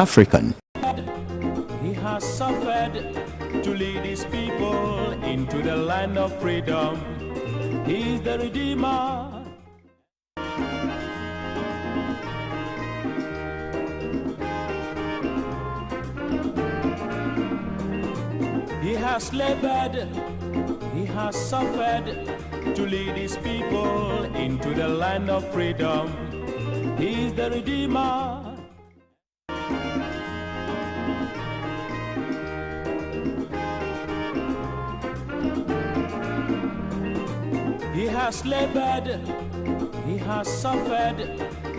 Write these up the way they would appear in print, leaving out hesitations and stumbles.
African. He has suffered to lead his people into the land of freedom. He is the Redeemer. He has labored, he has suffered to lead his people into the land of freedom. He is the Redeemer. He has labored, he has suffered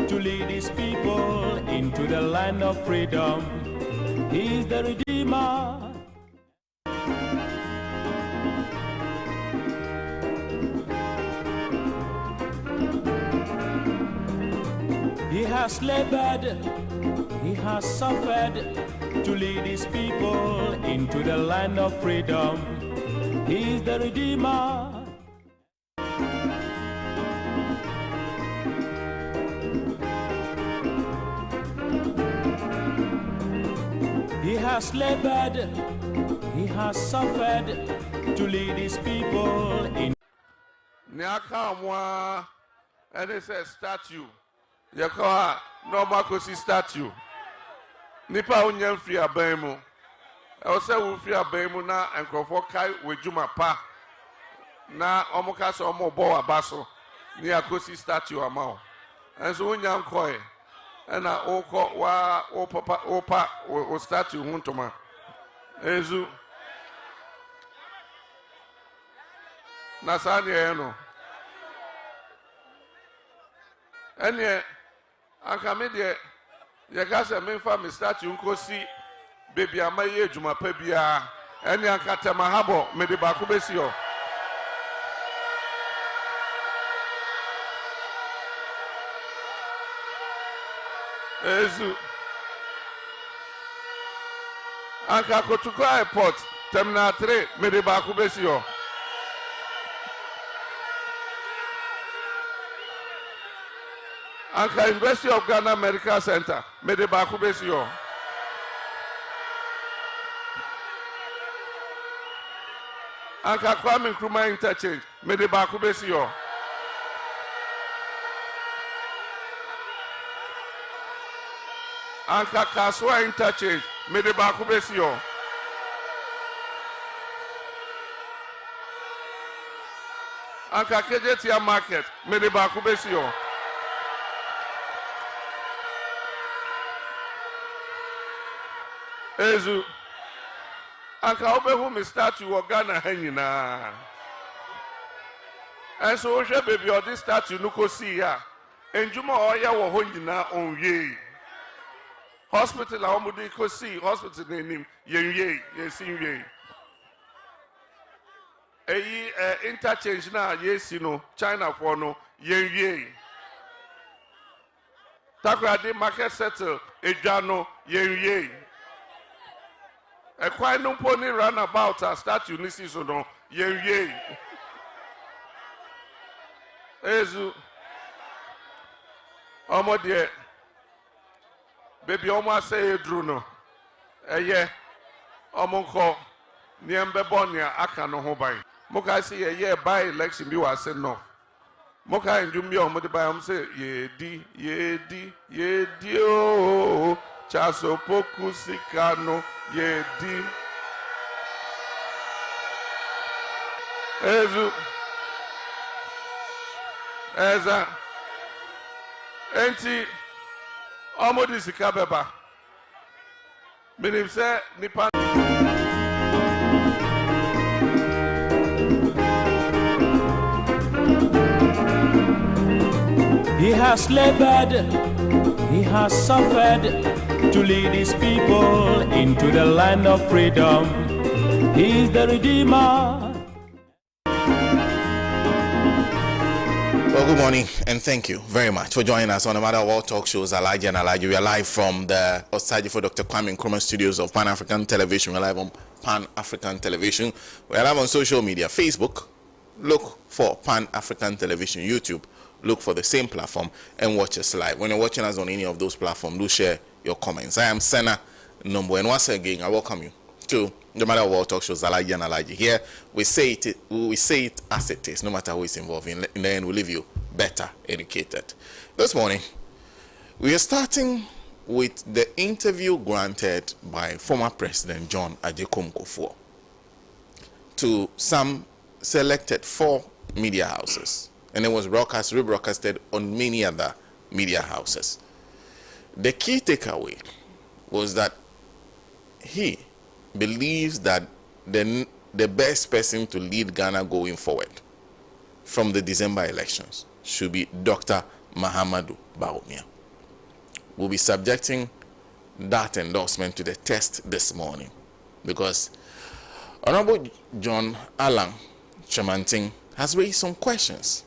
to lead his people into the land of freedom. He is the Redeemer. He has labored, he has suffered to lead his people into the land of freedom. He is the Redeemer. He has labored, he has suffered to lead his people in. Nyakamwa, and it's a statue. Yakoa, no Makosi statue. Nipa unyem free abemu. I say we free abemu na and Krofokai with Juma Pa. Na Omokaso Omo Bo Abaso. Niakosi statue amount. And so unyam koi. And I oko wa opa o statue huntoma. Ezu. Nasani eno. Enye akamede ye ka se memfa me statue nkosi baby amaye adwuma pa bia enye akatema habo me de ba ko besi ho ezu aka kotuko airport terminal 3 me de ba ko besi ho Anka University of Ghana Medical Center, Medebaku Besio. Anka Kwame Nkrumah Interchange, Medebaku Besio. Anka Kaswa Interchange, Medebaku Besio. Anka Kejetia Market, Medebaku Besio. Ezu anka obehu me statue of Ghana hanyina enso wo hwe baby o this statue no ko see ya enjuma oya wo ho nyina onwie hospital a omudi ko see hospital nenim yenwie yesinwie eyi interchange na yesi no China for no yenwie takrade market settle edwano yenwie a quite no pony run about a statue Nissi no ye Ezu Omo de baby almost say Druno ye Omonko Niembe Bonia aka no ho ban Moka say a year by election be was said no Moka and Jumbi Omo de by say ye di o Chaso poku sikano ye di Ezu Eza Enti Omodi sikabeba Minim se nipa He has labored, he has suffered to lead his people into the land of freedom. He is the Redeemer. Well, good morning and thank you very much for joining us on the Matter of All talk shows, Alhaji and Alhaji. We are live from the Osaji for Dr. Kwame Nkrumah studios of Pan-African Television. We're live on Pan-African Television. We're live on social media. Facebook, look for Pan-African Television. YouTube, look for the same platform and watch us live. When you're watching us on any of those platforms, do share your comments. I am Senna Numbo, and once again, I welcome you to the Matter of World Talk Shows, Alhaji and Alhaji. Here, we say it as it is, no matter who is involved. In the end, we leave you better educated. This morning, we are starting with the interview granted by former President John Agyekum Kufuor to some selected 4 media houses, and it was rebroadcasted on many other media houses. The key takeaway was that he believes that the best person to lead Ghana going forward from the December elections should be Dr. Mahamudu Bawumia. We'll be subjecting that endorsement to the test this morning because Honorable John Alan Chamanting has raised some questions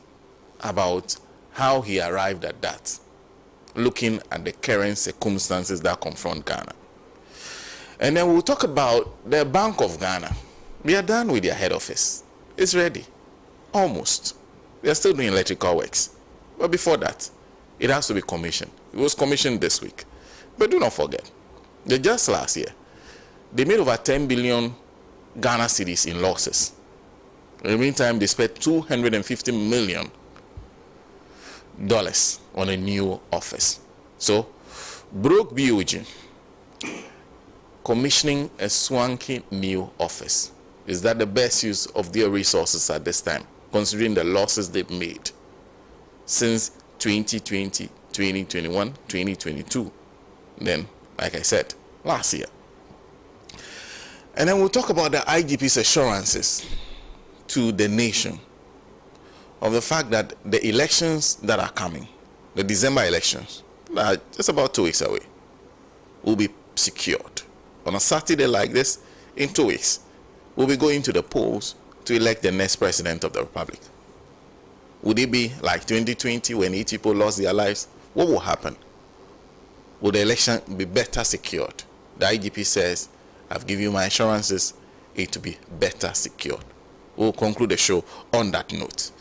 about how he arrived at that, looking at the current circumstances that confront Ghana. And then we'll talk about the Bank of Ghana. We are done with their head office. It's ready. Almost. They are still doing electrical works. But before that, it has to be commissioned. It was commissioned this week. But do not forget, just last year, they made over 10 billion Ghana cedis in losses. In the meantime, they spent $250 million on a new office. So, broke BOG commissioning a swanky new office. Is that the best use of their resources at this time, considering the losses they've made since 2020, 2021, 2022? Then, like I said, last year. And then we'll talk about the IGP's assurances to the nation of the fact that the elections that are coming, the December elections, that are just about 2 weeks away, will be secured. On a Saturday like this, in 2 weeks, we'll be going to the polls to elect the next president of the Republic. Would it be like 2020 when 8 people lost their lives? What will happen? Will the election be better secured? The IGP says, I've given you my assurances, it will be better secured. We'll conclude the show on that note.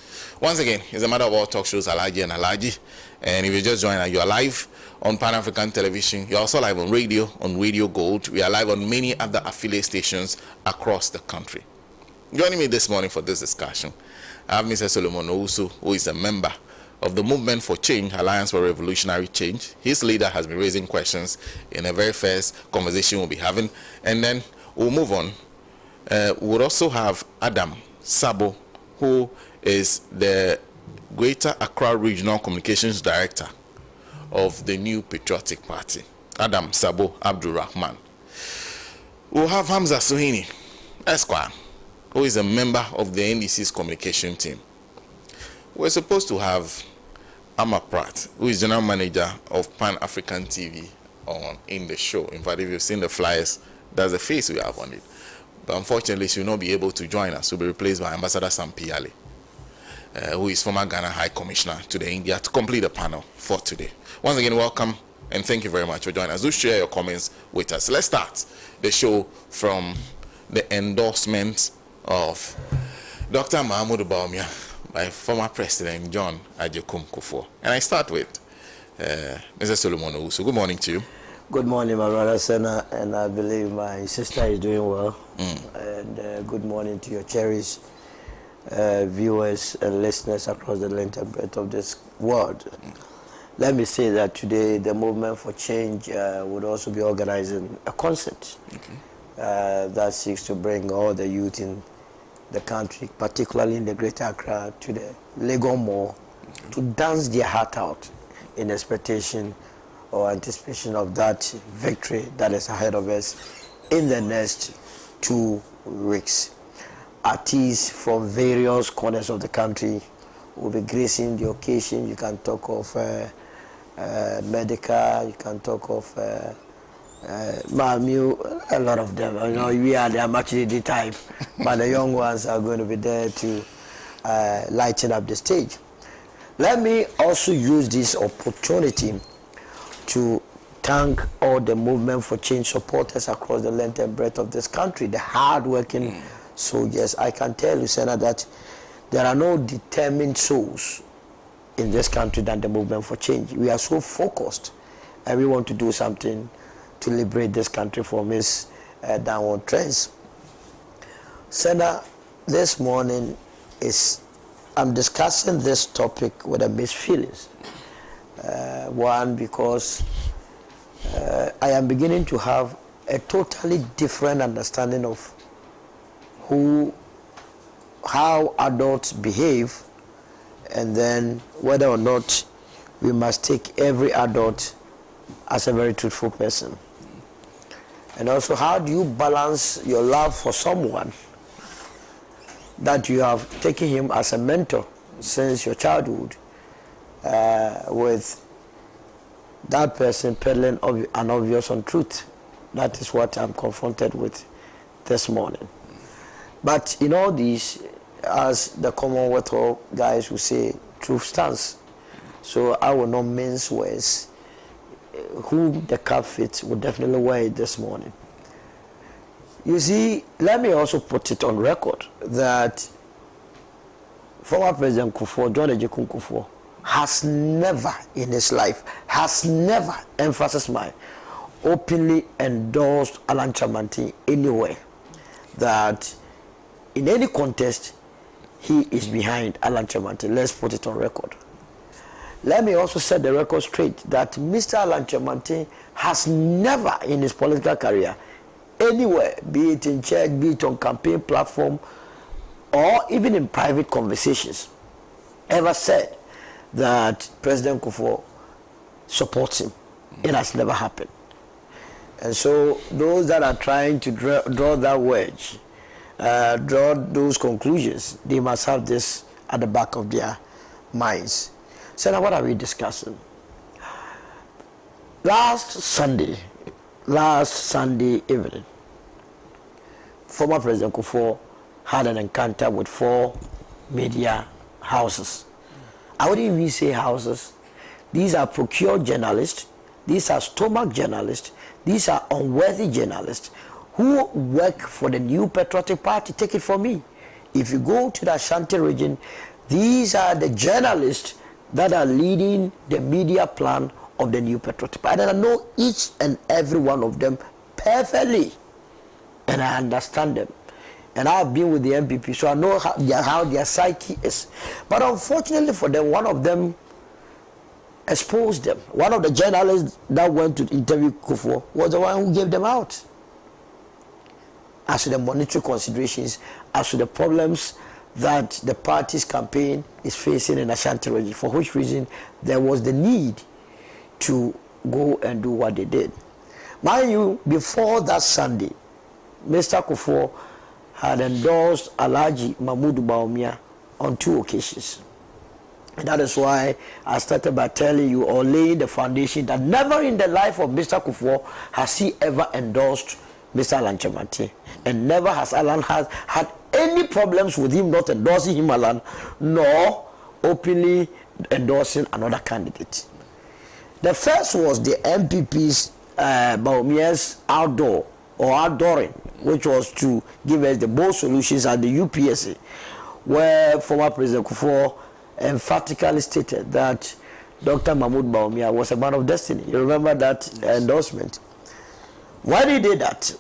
Once again, it's a Matter of World Talk Shows, Alhaji and Alhaji. And if you just joined us, you are live on Pan-African Television. You're also live on Radio Gold. We are live on many other affiliate stations across the country. Joining me this morning for this discussion, I have Mr. Solomon Owusu, who is a member of the Movement for Change, Alliance for Revolutionary Change. His leader has been raising questions in the very first conversation we'll be having. And then we'll move on. We'll also have Adam Sabo, who is the Greater Accra Regional Communications Director of the New Patriotic Party, Adam Sabo Abdul Rahman. We'll have Hamza Suhini, Esquire, who is a member of the NDC's communication team. We're supposed to have Amma Pratt, who is General Manager of Pan-African TV in the show. In fact, if you've seen the flyers, that's the face we have on it. But unfortunately, she will not be able to join us. She'll be replaced by Ambassador Sam Piale, who is former Ghana High Commissioner to the India, to complete the panel for today. Once again, welcome and thank you very much for joining us. Do share your comments with us. Let's start the show from the endorsement of Dr. Mahamudu Bawumia by former President John Agyekum Kufuor. And I start with Mr. Solomon Owusu. Good morning to you. Good morning, my brother Senna, and I believe my sister is doing well. And good morning to your cherished viewers and listeners across the length and breadth of this world. Let me say that today the Movement for Change would also be organizing a concert that seeks to bring all the youth in the country, particularly in the Greater Accra, to the Legon Mall to dance their heart out in expectation or anticipation of that victory that is ahead of us in the next 2 weeks. Artists from various corners of the country will be gracing the occasion. You can talk of medical, you can talk of Mamu, a lot of them. You know, we are the amateur type, but the young ones are going to be there to lighten up the stage. Let me also use this opportunity to thank all the Movement for Change supporters across the length and breadth of this country, the hard-working soldiers. I can tell you, Senator, that there are no determined souls in this country than the Movement for Change. We are so focused and we want to do something to liberate this country from its downward trends. Senator, this morning I'm discussing this topic with a mixed feelings. One, because I am beginning to have a totally different understanding of how adults behave, and then whether or not we must take every adult as a very truthful person. And also, how do you balance your love for someone that you have taken him as a mentor since your childhood with that person peddling an obvious untruth? That is what I'm confronted with this morning. But in all these, as the Commonwealth guys will say, truth stands. So I will not mince words. Who the cap fits will definitely wear it this morning. You see, let me also put it on record that former President Kufuor, John Ejekun Kufuor, has never in his life, emphasis my openly endorsed Alan Chamanti anywhere, that in any contest he is behind Alan Chamanti. Let's put it on record. Let me also set the record straight that Mr. Alan Chamanti has never in his political career, anywhere, be it in church, be it on campaign platform, or even in private conversations, ever said that President Kufuor supports him. It has never happened. And so those that are trying to draw that wedge, draw those conclusions, they must have this at the back of their minds. So now what are we discussing? Last Sunday evening, former President Kufuor had an encounter with 4 media houses. I wouldn't even say houses. These are procured journalists. These are stomach journalists. These are unworthy journalists who work for the New Patriotic Party. Take it from me. If you go to the Ashanti region, these are the journalists that are leading the media plan of the New Patriotic Party. And I know each and every one of them perfectly. And I understand them. And I've been with the MPP, so I know how their psyche is. But unfortunately for them, one of them exposed them. One of the journalists that went to interview Kufuor was the one who gave them out. As to the monetary considerations, as to the problems that the party's campaign is facing in Ashanti region, for which reason there was the need to go and do what they did. Mind you, before that Sunday, Mr. Kufuor had endorsed Alhaji Mahmoud Bawumia on 2 occasions. And that is why I started by telling you or laying the foundation that never in the life of Mr. Kufuor has he ever endorsed Mr. Alan Chamanti. And never has Alan had any problems with him not endorsing him, Alan, nor openly endorsing another candidate. The first was the MPP's Bawumia's outdooring, which was to give us the bold solutions at the UPSA, where former President Kufuor emphatically stated that Dr. Mahmoud Bawumia was a man of destiny. You remember that endorsement? When he did that,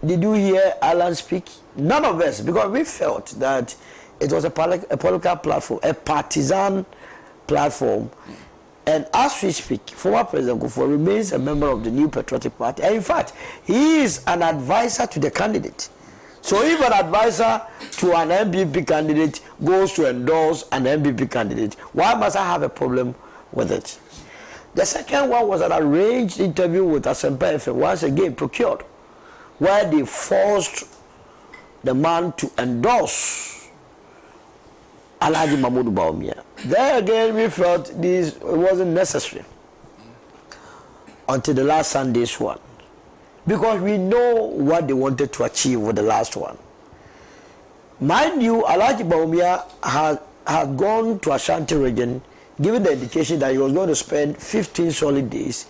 did you hear Alan speak? None of us, because we felt that it was a political platform, a partisan platform. And as we speak, former President Kufuor remains a member of the New Patriotic Party. And in fact, he is an advisor to the candidate. So if an advisor to an MPP candidate goes to endorse an MPP candidate, why must I have a problem with it? The second one was an arranged interview with Asempa FM, once again procured, where they forced the man to endorse Alhaji Mahmoud Bawumia. There again, we felt this wasn't necessary until the last Sunday's one, because we know what they wanted to achieve with the last one. Mind you, Alhaji Bawumia had gone to Ashanti region, given the indication that he was going to spend 15 solid days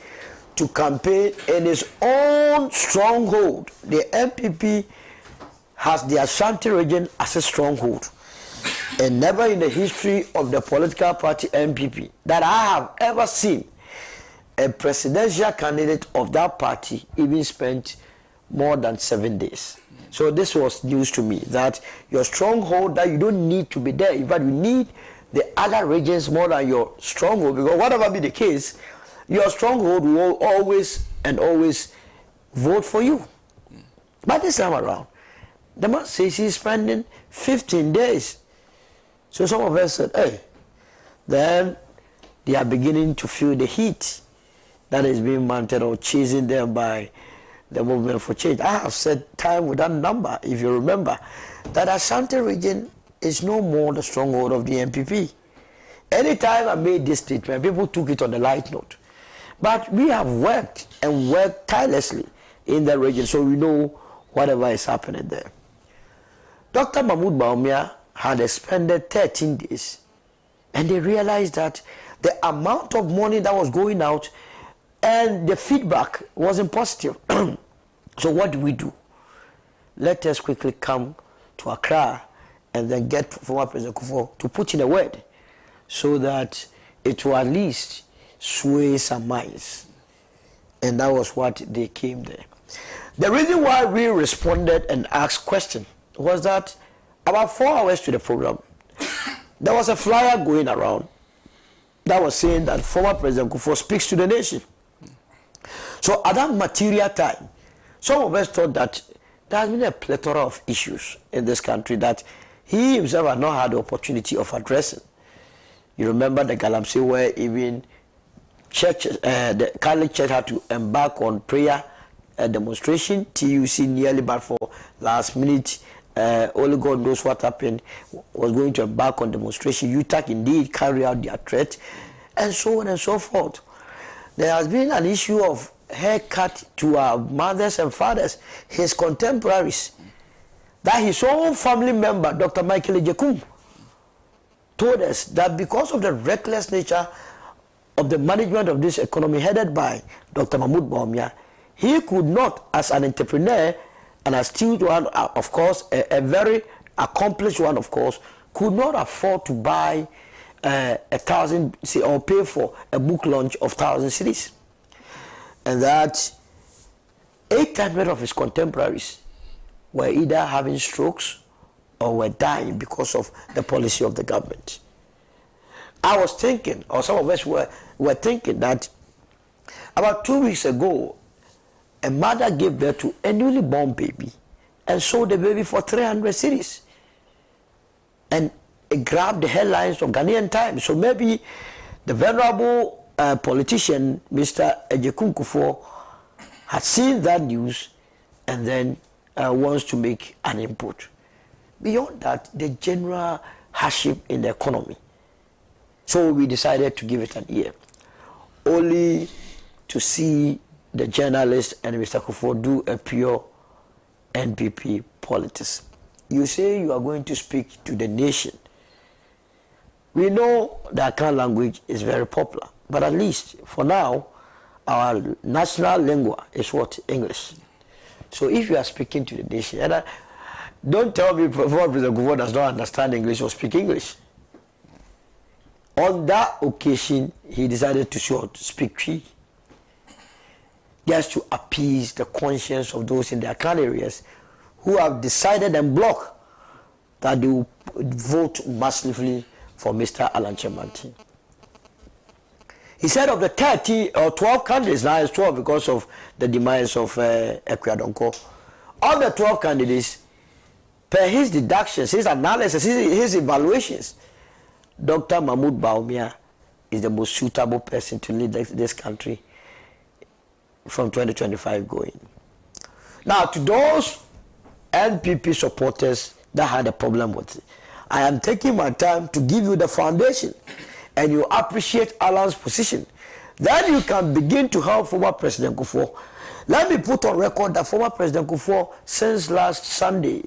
to campaign in his own stronghold. The MPP has the Ashanti region as a stronghold. And never in the history of the political party MPP that I have ever seen a presidential candidate of that party even spent more than 7 days. So this was news to me, that your stronghold, that you don't need to be there. In fact, you need the other regions more than your stronghold, because whatever be the case, your stronghold will always and always vote for you. But this time around, the man says he's spending 15 days. So some of us said, hey, then they are beginning to feel the heat that is being mounted or chasing them by the movement for change. I have said time without number, if you remember, that Ashanti region is no more the stronghold of the MPP. Anytime I made this statement, people took it on the light note. But we have worked and worked tirelessly in the region, so we know whatever is happening there. Dr. Mahmoud Bawumia had expended 13 days, and they realized that the amount of money that was going out and the feedback wasn't positive. So what do? Let us quickly come to Accra and then get former President Kufuor to put in a word so that it will at least sway some minds. And that was what they came there. The reason why we responded and asked questions was that about 4 hours to the program, there was a flyer going around that was saying that former President Kufuor speaks to the nation. So at that material time, some of us thought that there has been a plethora of issues in this country that he himself had not had the opportunity of addressing. You remember the Galamsey where even churches, the Catholic Church had to embark on prayer demonstration. TUC nearly bad for last minute. Only God knows what happened. Was going to embark on demonstration. UTAC indeed carry out their threat, and so on and so forth. There has been an issue of haircut to our mothers and fathers, his contemporaries, that his own family member, Dr. Michael Ejekum, told us that because of the reckless nature of the management of this economy headed by Dr. Mahmoud Bawumia, he could not, as an entrepreneur, an astute one, of course, a very accomplished one, of course, could not afford to buy 1,000 or pay for a book launch of 1,000 cities. And that 800 of his contemporaries were either having strokes or were dying because of the policy of the government. I was thinking, or some of us were thinking, that about 2 weeks ago, a mother gave birth to a newly born baby and sold the baby for 300 cedis. And it grabbed the headlines of Ghanaian Times. So maybe the venerable politician, Mr. Ejekum Kufuor, had seen that news and then wants to make an input. Beyond that, the general hardship in the economy. So we decided to give it an ear, only to see the journalist and Mr. Kufuor do a pure NPP politics. You say you are going to speak to the nation. We know the Akan language is very popular, but at least for now, our national lingua is what? English. So if you are speaking to the nation, and don't tell me former President Kufuor does not understand English or speak English. On that occasion, he decided to speak Twi, just to appease the conscience of those in the Akan areas who have decided and blocked that they will vote massively for Mr. Alan Chemanti. He said of the 30 or 12 candidates, now it's 12 because of the demise of Ekweadonko, of the 12 candidates, per his deductions, his analysis, his evaluations, Dr. Mahmoud Bawumia is the most suitable person to lead this country from 2025 going. Now, to those NPP supporters that had a problem with it, I am taking my time to give you the foundation, and you appreciate Alan's position. Then you can begin to help former President Kufuor. Let me put on record that former President Kufuor, since last Sunday,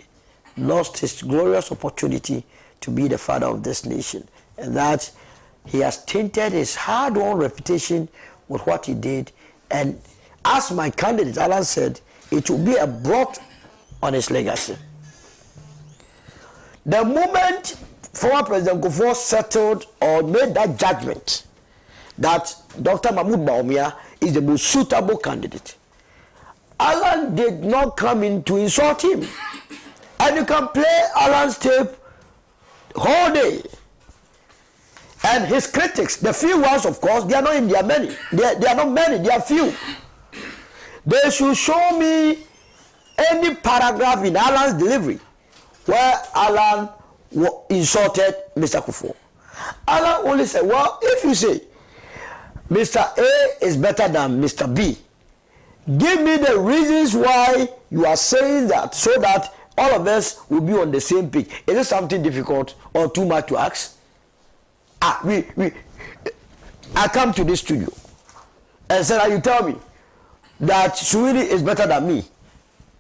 lost his glorious opportunity to be the father of this nation, and that he has tainted his hard-won reputation with what he did. And as my candidate Alan said, it will be a blot on his legacy. The moment former President Kufuor settled or made that judgment that Dr. Mahmoud Bawumia is the most suitable candidate. Alan did not come in to insult him. And you can play Alan's tape whole day. And his critics, the few ones, of course, they are not in their many. They are not many, they are few. They should show me any paragraph in Alan's delivery where Alan insulted Mr. Kufuor. Alan only said, well, if you say Mr. A is better than Mr. B, give me the reasons why you are saying that, so that all of us will be on the same page. Is it something difficult or too much to ask? I come to this studio and said, you tell me that Suwini is better than me.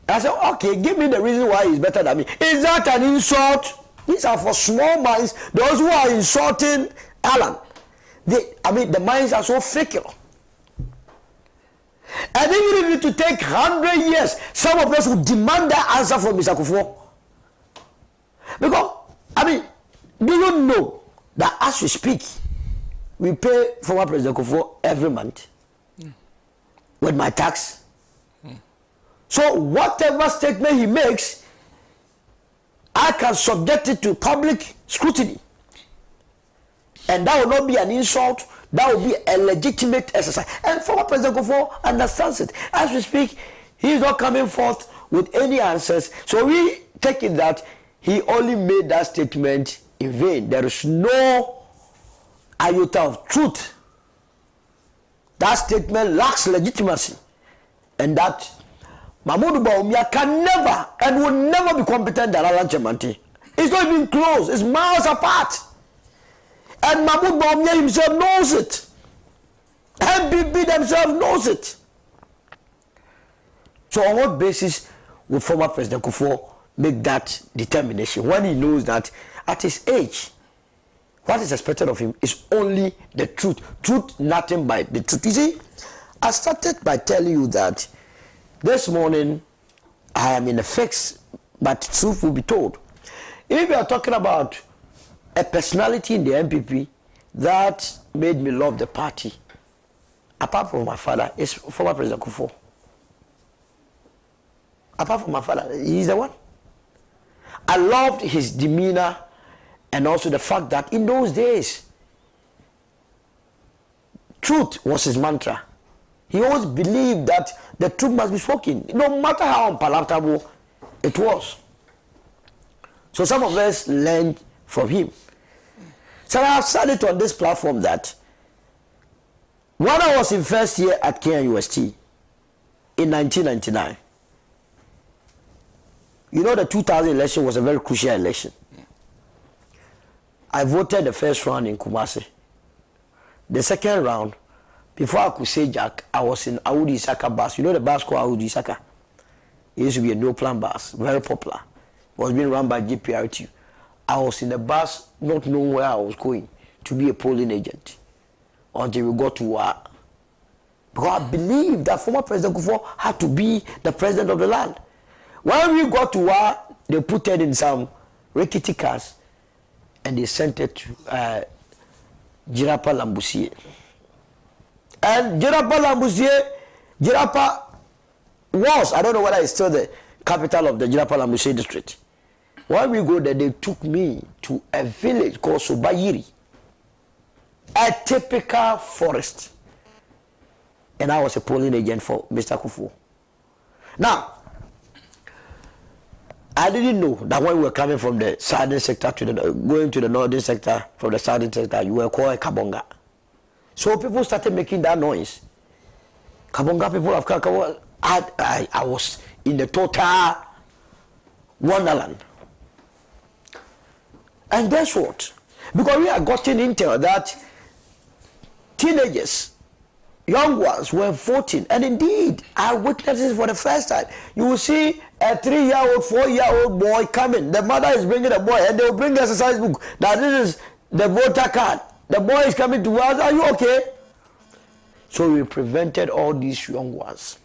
I said, okay, give me the reason why he's better than me. Is that an insult? These are for small minds. Those who are insulting Alan, the minds are so fickle. And even if it to take 100 years, some of us will demand that answer from Mr. Kufuor. Because, do you know that as we speak, we pay former President Kufuor every month with my tax? So whatever statement he makes, I can subject it to public scrutiny. And that will not be an insult. That will be a legitimate exercise. And former President Kufuor understands it. As we speak, he is not coming forth with any answers. So we take it that he only made that statement in vain. There is no iota of truth. That statement lacks legitimacy. And that Mahmoud Bawumia can never and will never be competent than Alan Chemanti. It's not even close. It's miles apart. And Mahmoud Bawumia himself knows it. MPP themselves knows it. So on what basis will former President Kufuor make that determination when he knows that at his age, what is expected of him is only the truth. Truth, nothing but the truth. You see, I started by telling you that this morning I am in a fix, but truth will be told. If you are talking about a personality in the MPP that made me love the party, apart from my father, is former President Kufuor. Apart from my father, he's the one. I loved his demeanor and also the fact that in those days, truth was his mantra. He always believed that the truth must be spoken, no matter how unpalatable it was. So some of us learned from him. So I have said it on this platform that when I was in first year at KNUST in 1999, you know, the 2000 election was a very crucial election. I voted the first round in Kumasi. The second round, before I could say Jack, I was in Audi Isaka bus. You know the bus called Audi Isaka? It used to be a no-plan bus, very popular. It was being run by GPRT. I was in the bus, not knowing where I was going, to be a polling agent until we got to war. Because I believed that former President Kufuor had to be the president of the land. When we got to war, they put it in some rickety cars and they sent it to Jirapa Lambusie. And Jirapa Lambusie, Jirapa was, I don't know whether it's still the capital of the Jirapa Lambusie district. When we go there, they took me to a village called Sobayiri, a typical forest. And I was a polling agent for Mr. Kufuor. Now, I didn't know that when we were coming from the southern sector to the going to the northern sector, from the southern sector, you were called a Kabonga. So people started making that noise. Kabonga people have come. I was in the total wonderland. And guess what? Because we had gotten intel that teenagers, young ones, were voting. And indeed, I witnessed this for the first time. You will see a 3-year-old, 4-year-old boy coming. The mother is bringing the boy, and they will bring the exercise book. Now this is the voter card. The boy is coming to us. Are you okay? So we prevented all these young ones.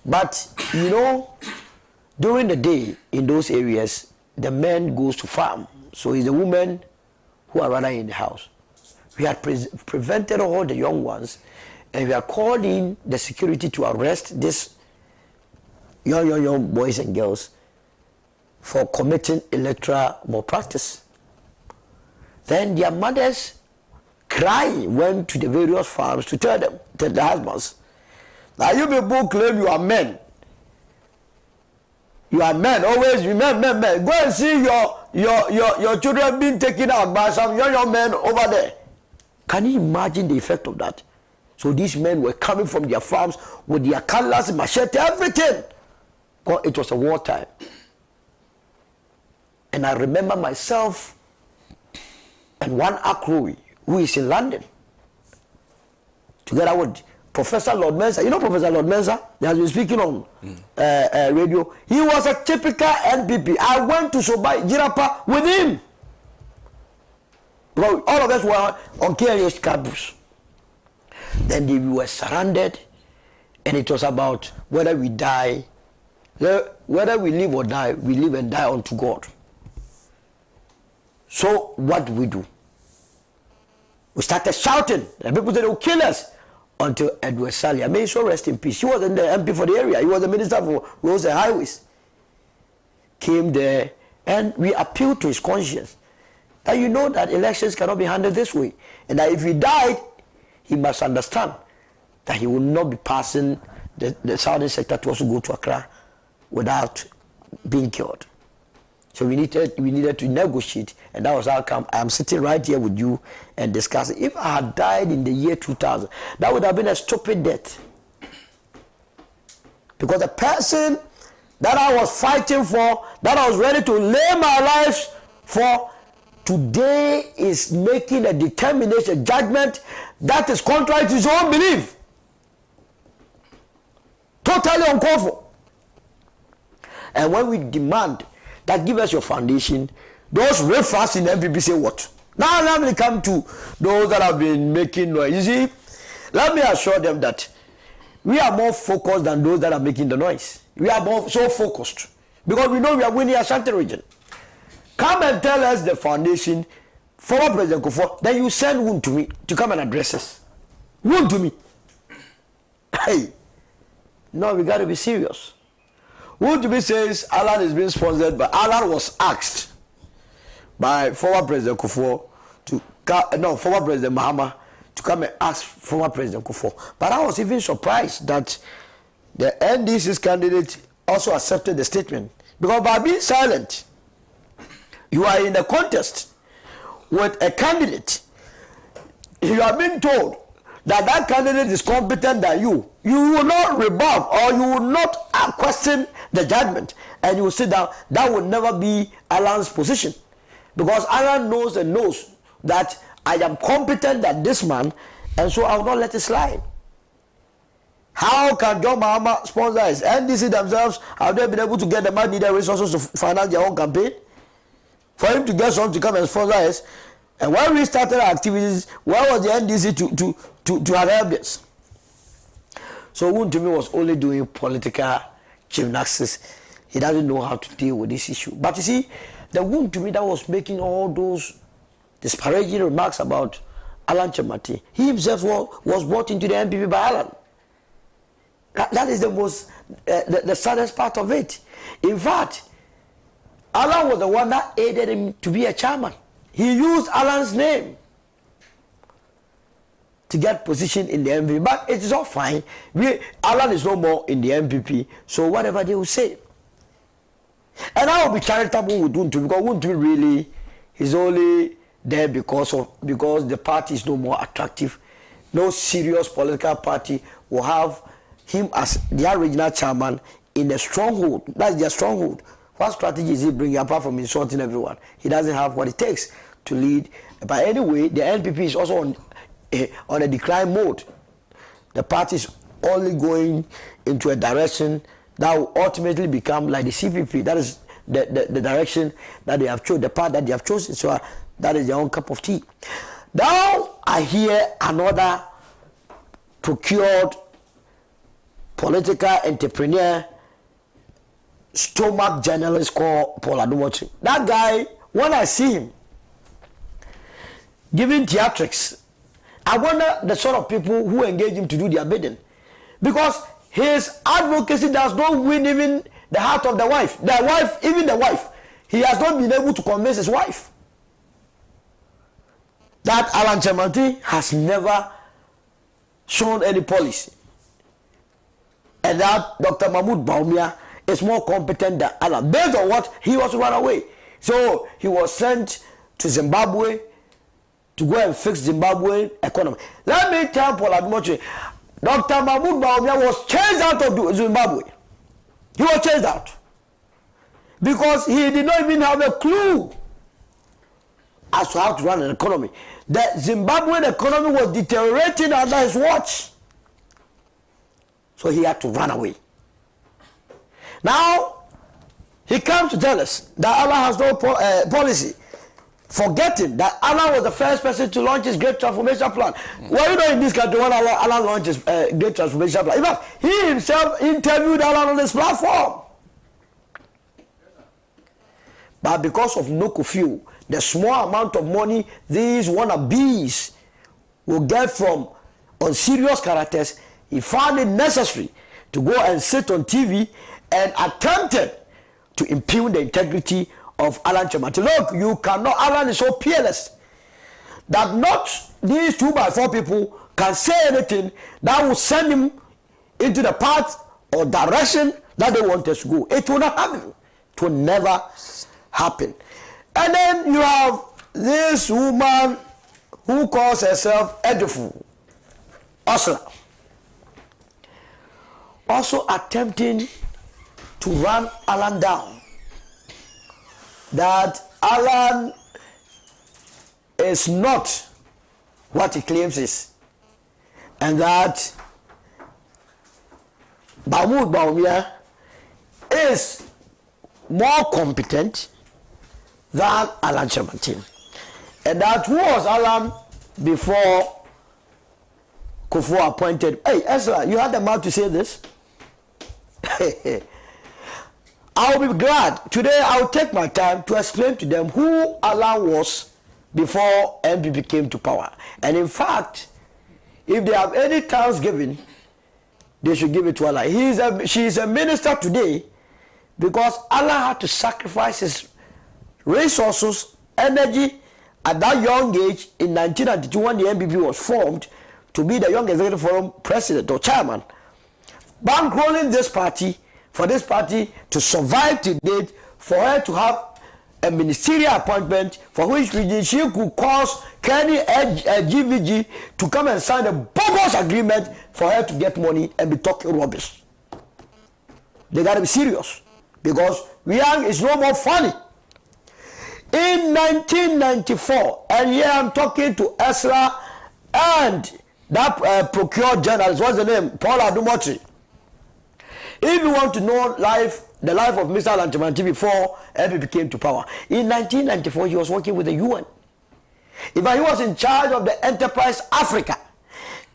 But, you know, during the day in those areas, the man goes to farm. So it's the women who are rather in the house. We had prevented all the young ones, and we are calling the security to arrest these young boys and girls for committing electoral malpractice. Then their mothers, crying, went to the various farms to tell the husbands, now you people claim you are men. You are men, always be men. Go and see your children being taken out by some young men over there. Can you imagine the effect of that? So these men were coming from their farms with their cutlass, machete, everything. God, it was a wartime. And I remember myself and one Akrowi, who is in London, together with Professor Lord Mensa. You know Professor Lord Mensa? He has been speaking on radio. He was a typical NPP. I went to Sobai Jirapa with him. Because all of us were on KLH campus. Then we were surrounded, and it was about whether we die, whether we live or die, we live and die unto God. So what do we do? We started shouting, and people said they will kill us, until Edward Salia, may he so rest in peace. He wasn't the MP for the area, he was the Minister for Roads and Highways. Came there, and we appealed to his conscience. And you know that elections cannot be handled this way. And that if he died, he must understand that he will not be passing the southern sector to also go to Accra without being killed. So we needed to negotiate, and that was how come I am sitting right here with you and discussing. If I had died in the year 2000, that would have been a stupid death. Because the person that I was fighting for, that I was ready to lay my life for, today is making a determination, judgment that is contrary to his own belief. Totally uncalled for. And when we demand that give us your foundation, those riffraffs in the MPP say what? Now let me come to those that have been making noise. You see, let me assure them that we are more focused than those that are making the noise. We are more so focused because we know we are winning Ashanti region. Come and tell us the foundation, former President Kufuor, then you send one to me to come and address us. One to me. Hey, no, we got to be serious. One to me says Alan is being sponsored, but Alan was asked by former President Kufuor former President Mahama to come and ask former President Kufuor. But I was even surprised that the NDC's candidate also accepted the statement, because by being silent, you are in a contest with a candidate. You are being told that that candidate is competent than you. You will not rebuff or you will not question the judgment, and you will sit down. That will never be Alan's position, because Alan knows and knows that I am competent than this man, and so I will not let it slide. How can John Mahama sponsor his NDC themselves? Have they been able to get the money, needed resources to finance their own campaign? For him to get someone to come and sponsor us, and when we started our activities, where was the NDC to have helped us? So Wontumi was only doing political gymnastics. He doesn't know how to deal with this issue. But you see, the Wontumi that was making all those disparaging remarks about Alan Chamati, he himself was brought into the MPP by Alan. That is the most, the saddest part of it. In fact, Alan was the one that aided him to be a chairman. He used Alan's name to get position in the MPP, but it is all fine. Alan is no more in the MPP, so whatever they will say. And I will be charitable with Wontumi, because Wontumi really is only there because the party is no more attractive. No serious political party will have him as their regional chairman in a stronghold. That's their stronghold. What strategy is he bringing apart from insulting everyone? He doesn't have what it takes to lead. But anyway, the NPP is also on a decline mode. The party is only going into a direction that will ultimately become like the CPP. That is the direction that they have chosen, the path that they have chosen. So that is their own cup of tea. Now I hear another procured political entrepreneur, stomach journalist called Paul Adumochi. That guy, when I see him giving theatrics I wonder the sort of people who engage him to do their bidding. Because his advocacy does not win even the heart of the wife. Even the wife, he has not been able to convince his wife that Alan Kyerematen has never shown any policy. And that Dr. Mahmoud Bawumia is more competent than Alan. Based on what he was run away. So he was sent to Zimbabwe to go and fix Zimbabwe economy. Let me tell Paul Adumoche, Dr. Mahmoud Bawumia was chased out of Zimbabwe. He was chased out. Because he did not even have a clue as to how to run an economy. The Zimbabwean economy was deteriorating under his watch. So he had to run away. Now, he comes to tell us that Allah has no policy, forgetting that Allah was the first person to launch his great transformation plan. Well, you know, in this country, when Allah launches a great transformation plan, in fact, he himself interviewed Allah on this platform. But because of no curfew, the small amount of money these wannabes will get from unserious characters, he found it necessary to go and sit on TV and attempted to impugn the integrity of Alan Kyerematen. Look, you cannot, Alan is so peerless that not these 2x4 people can say anything that will send him into the path or direction that they want us to go. It will not happen. It will never happen. And then you have this woman who calls herself Edufo Ursula, also attempting to run Alan down. That Alan is not what he claims is. And that Mahmoud Bawumia is more competent than Alan Kyerematen. And that who was Alan before Kufuor appointed? Hey, Ezra, you had the mouth to say this? I'll be glad. Today I'll take my time to explain to them who Alan was before MPP came to power. And in fact, if they have any thanksgiving, they should give it to Allah. She is a minister today because Allah had to sacrifice his resources, energy at that young age in 1992 when the MPP was formed to be the Young Executive Forum president or chairman, bankrolling this party, for this party to survive to date, for her to have a ministerial appointment for which she could cause Kenny GVG to come and sign a bogus agreement for her to get money and be talking rubbish. They got to be serious because Yang is no more funny. In 1994, and here I'm talking to Ezra and that procured journalist, what's the name? Paul Adumoche. If you want to know the life of Mr. Alan Kyerematen before MPP came to power, in 1994 he was working with the UN. In fact, he was in charge of the Enterprise Africa.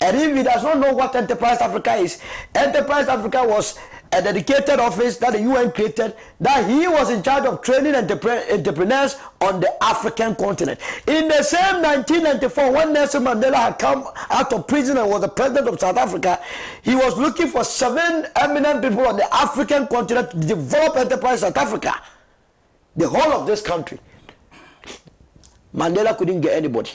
And if he does not know what Enterprise Africa is, Enterprise Africa was a dedicated office that the UN created, that he was in charge of training entrepreneurs on the African continent. In the same 1994, when Nelson Mandela had come out of prison and was the president of South Africa, he was looking for 7 eminent people on the African continent to develop Enterprise South Africa, the whole of this country. Mandela couldn't get anybody.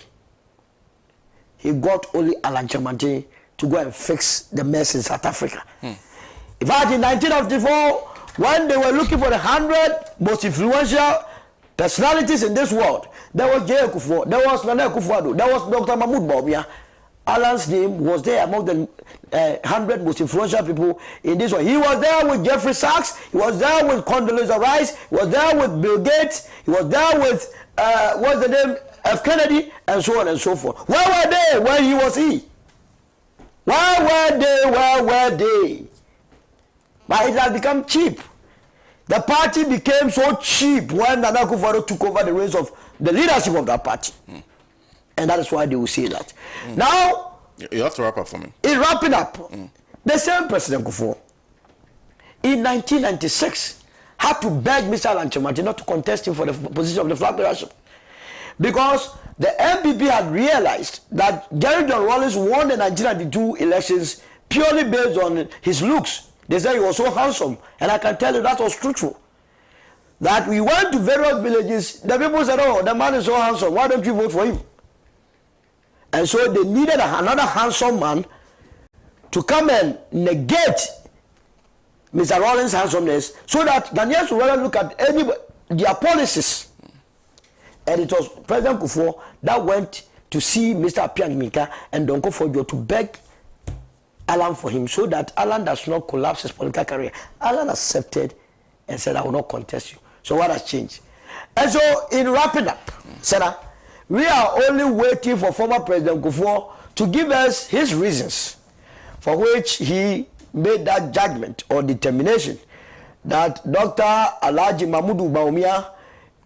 He got only Alan Kyerematen to go and fix the mess in South Africa. In fact, in 1994, when they were looking for the 100 most influential personalities in this world, there was J. Kufuor, there was Nana Akufo-Addo, there was Dr. Mahmoud Bawumia. Alan's name was there among the 100 most influential people in this world. He was there with Jeffrey Sachs, he was there with Condoleezza Rice, he was there with Bill Gates, he was there with, what's the name, F. Kennedy, and so on and so forth. Where were they when he was he? Where were they? But it has become cheap. The party became so cheap when Nana Akufo-Addo took over the reins of the leadership of that party. And that is why they will say that. Now, you have to wrap up for me. In wrapping up, the same President Kufuor, in 1996, had to beg Mr. Alan Kyerematen not to contest him for the position of the flag bearership. because the MPP had realized that Jerry John Rawlings won the 1992 elections purely based on his looks. They said he was so handsome, and I can tell you that was truthful. That we went to various villages, the people said, oh, the man is so handsome, why don't you vote for him? And so they needed another handsome man to come and negate Mr. Rawlings' handsomeness, so that Ghanaians would rather look at their policies. And it was President Kufuor that went to see Mr. Apiang-Mika and Donko Fojo to beg Alan for him, so that Alan does not collapse his political career. Alan accepted and said, I will not contest you. So what has changed? And so in wrapping up, Senator, we are only waiting for former President Kufuor to give us his reasons for which he made that judgment or determination that Dr. Alhaji Mahmoud Bawumia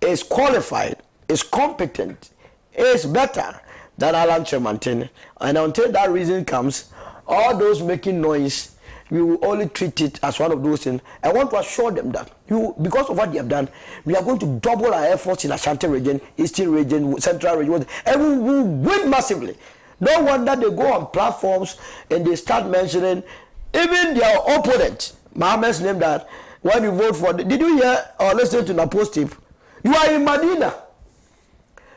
is qualified, is competent, is better than Alan Tremantin. And until that reason comes, all those making noise, we will only treat it as one of those things. I want to assure them that because of what they have done, we are going to double our efforts in Ashanti region, Eastern region, Central region, and we will win massively. No wonder they go on platforms and they start mentioning even their opponent, Mohammed's name, that when you vote for, did you hear or listen to Napo's tip? You are in Medina.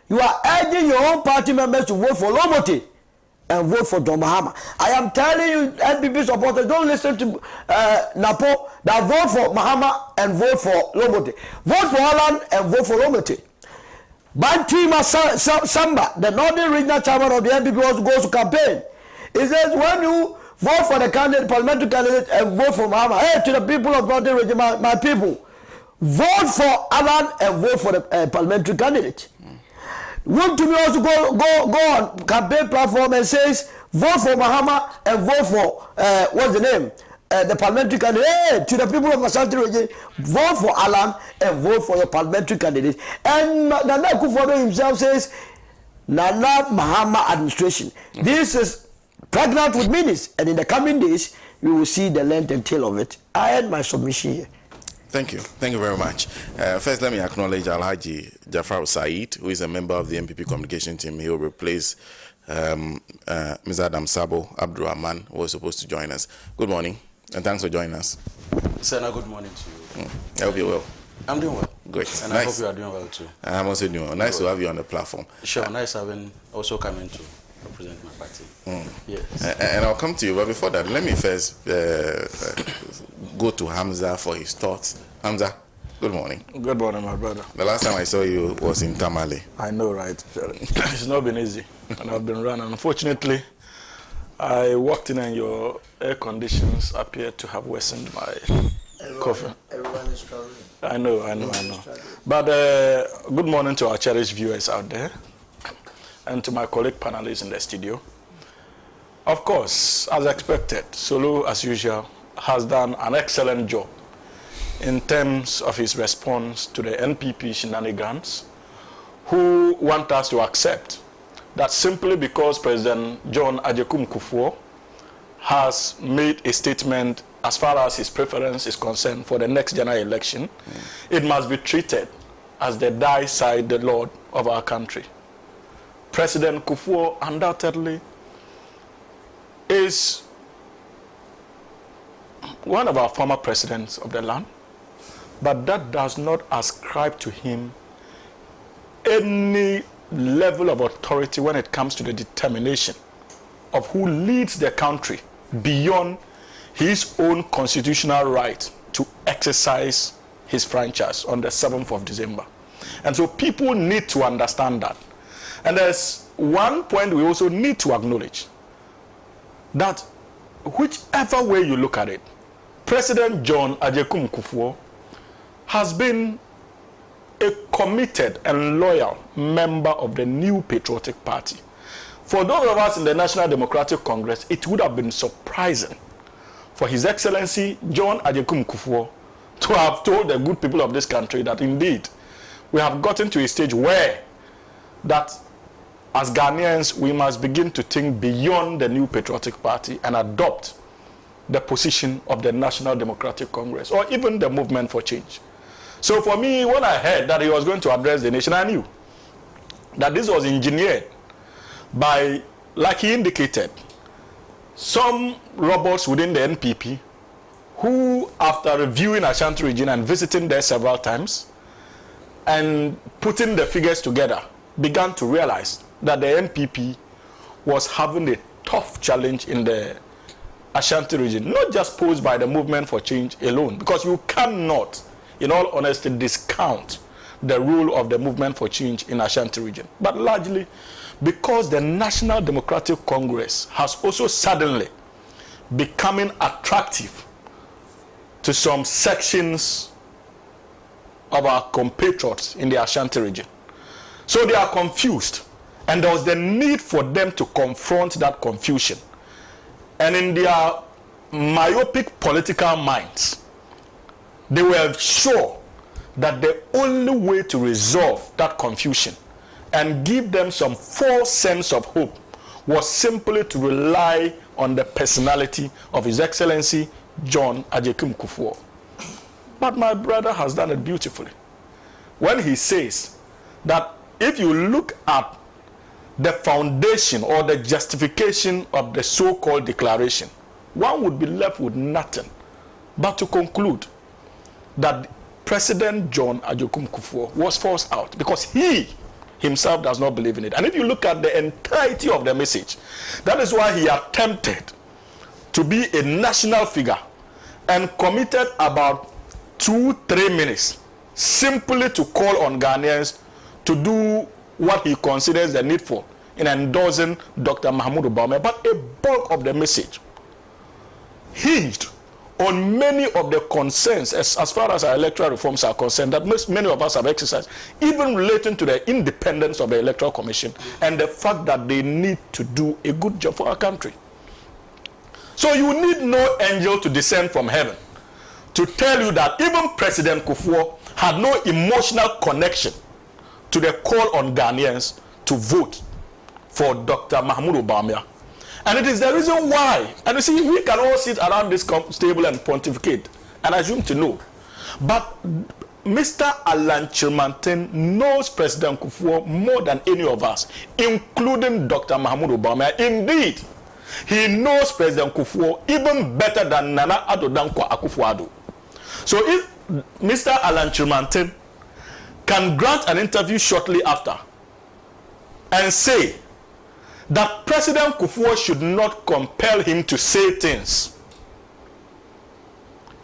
You are urging your own party members to vote for Lomote and vote for John Mahama. I am telling you, NPP supporters, don't listen to Napo, that vote for Mahama and vote for Lomote. Vote for Alan and vote for Lomote. Bantima Samba, the Northern Regional Chairman of the NPP, also goes to campaign. He says, when you vote for the candidate, parliamentary candidate, and vote for Mahama, hey, to the people of Northern Region, my people, vote for Alan and vote for the parliamentary candidate. Would to me also go on campaign platform and says, vote for Mahama and vote for, what's the name? The parliamentary candidate. Hey, to the people of Ashanti region, vote for Alan and vote for your parliamentary candidate. And Nana Akufo-Addo himself says, Nana Mahama administration. This is pregnant with meanings, and in the coming days, we will see the length and tail of it. I end my submission here. Thank you. Thank you very much. First, let me acknowledge Alhaji Jafar Said, who is a member of the MPP communication team. He will replace Ms. Adam Sabo Abdurrahman, who was supposed to join us. Good morning, and thanks for joining us. Senator, good morning to you. I hope you're well. I'm doing well. Great. And nice. I hope you are doing well too. I'm also doing well. Nice to have you on the platform. Sure, nice having also coming to represent my party. Yes. And I'll come to you, but before that, let me first go to Hamza for his thoughts. Hamza, good morning. Good morning, my brother. The last time I saw you was in Tamale. I know, right? It's not been easy, and I've been running. Unfortunately, I walked in and your air conditions appeared to have worsened my coffee. Everyone is struggling. I know. But good morning to our cherished viewers out there, and to my colleague panelists in the studio. Of course, as expected, Solo, as usual, has done an excellent job in terms of his response to the NPP shenanigans, who want us to accept that simply because President John Agyekum Kufuor has made a statement as far as his preference is concerned for the next general election, it must be treated as the die side, the Lord of our country. President Kufuor undoubtedly is one of our former presidents of the land, but that does not ascribe to him any level of authority when it comes to the determination of who leads the country beyond his own constitutional right to exercise his franchise on the 7th of December. And so people need to understand that. And there's one point we also need to acknowledge, that whichever way you look at it, President John Agyekum Kufuor has been a committed and loyal member of the New Patriotic Party. For those of us in the National Democratic Congress, it would have been surprising for His Excellency John Agyekum Kufuor to have told the good people of this country that indeed we have gotten to a stage where that as Ghanaians we must begin to think beyond the New Patriotic Party and adopt the position of the National Democratic Congress or even the Movement for Change. So for me, when I heard that he was going to address the nation, I knew that this was engineered by, like he indicated, some robots within the NPP who, after reviewing Ashanti region and visiting there several times and putting the figures together, began to realize that the NPP was having a tough challenge in the Ashanti region, not just posed by the movement for change alone, because you cannot, in all honesty, discount the role of the movement for change in Ashanti region, but largely because the National Democratic Congress has also suddenly becoming attractive to some sections of our compatriots in the Ashanti region. So they are confused, and there was the need for them to confront that confusion. And in their myopic political minds, they were sure that the only way to resolve that confusion and give them some false sense of hope was simply to rely on the personality of His Excellency John Agyekum Kufuor. But my brother has done it beautifully when he says that if you look at the foundation or the justification of the so-called declaration, one would be left with nothing but to conclude that President John Agyekum Kufuor was forced out because he himself does not believe in it. And if you look at the entirety of the message, that is why he attempted to be a national figure and committed about 2-3 minutes simply to call on Ghanaians to do what he considers the needful in endorsing Dr. Mahmoud Obama. But a bulk of the message hinged on many of the concerns as far as our electoral reforms are concerned that many of us have exercised, even relating to the independence of the Electoral Commission and the fact that they need to do a good job for our country. So you need no angel to descend from heaven to tell you that even President Kufuor had no emotional connection to the call on Ghanaians to vote for Dr. Mahmoud Obama. And it is the reason why, and you see, we can all sit around this table and pontificate and assume to know. But Mr. Alan Chilmanten knows President Kufuor more than any of us, including Dr. Mahmoud Obama. Indeed, he knows President Kufuor even better than Nana Addo Dankwa Akufo-Addo. So if Mr. Alan Chilmanten can grant an interview shortly after and say that President Kufuor should not compel him to say things,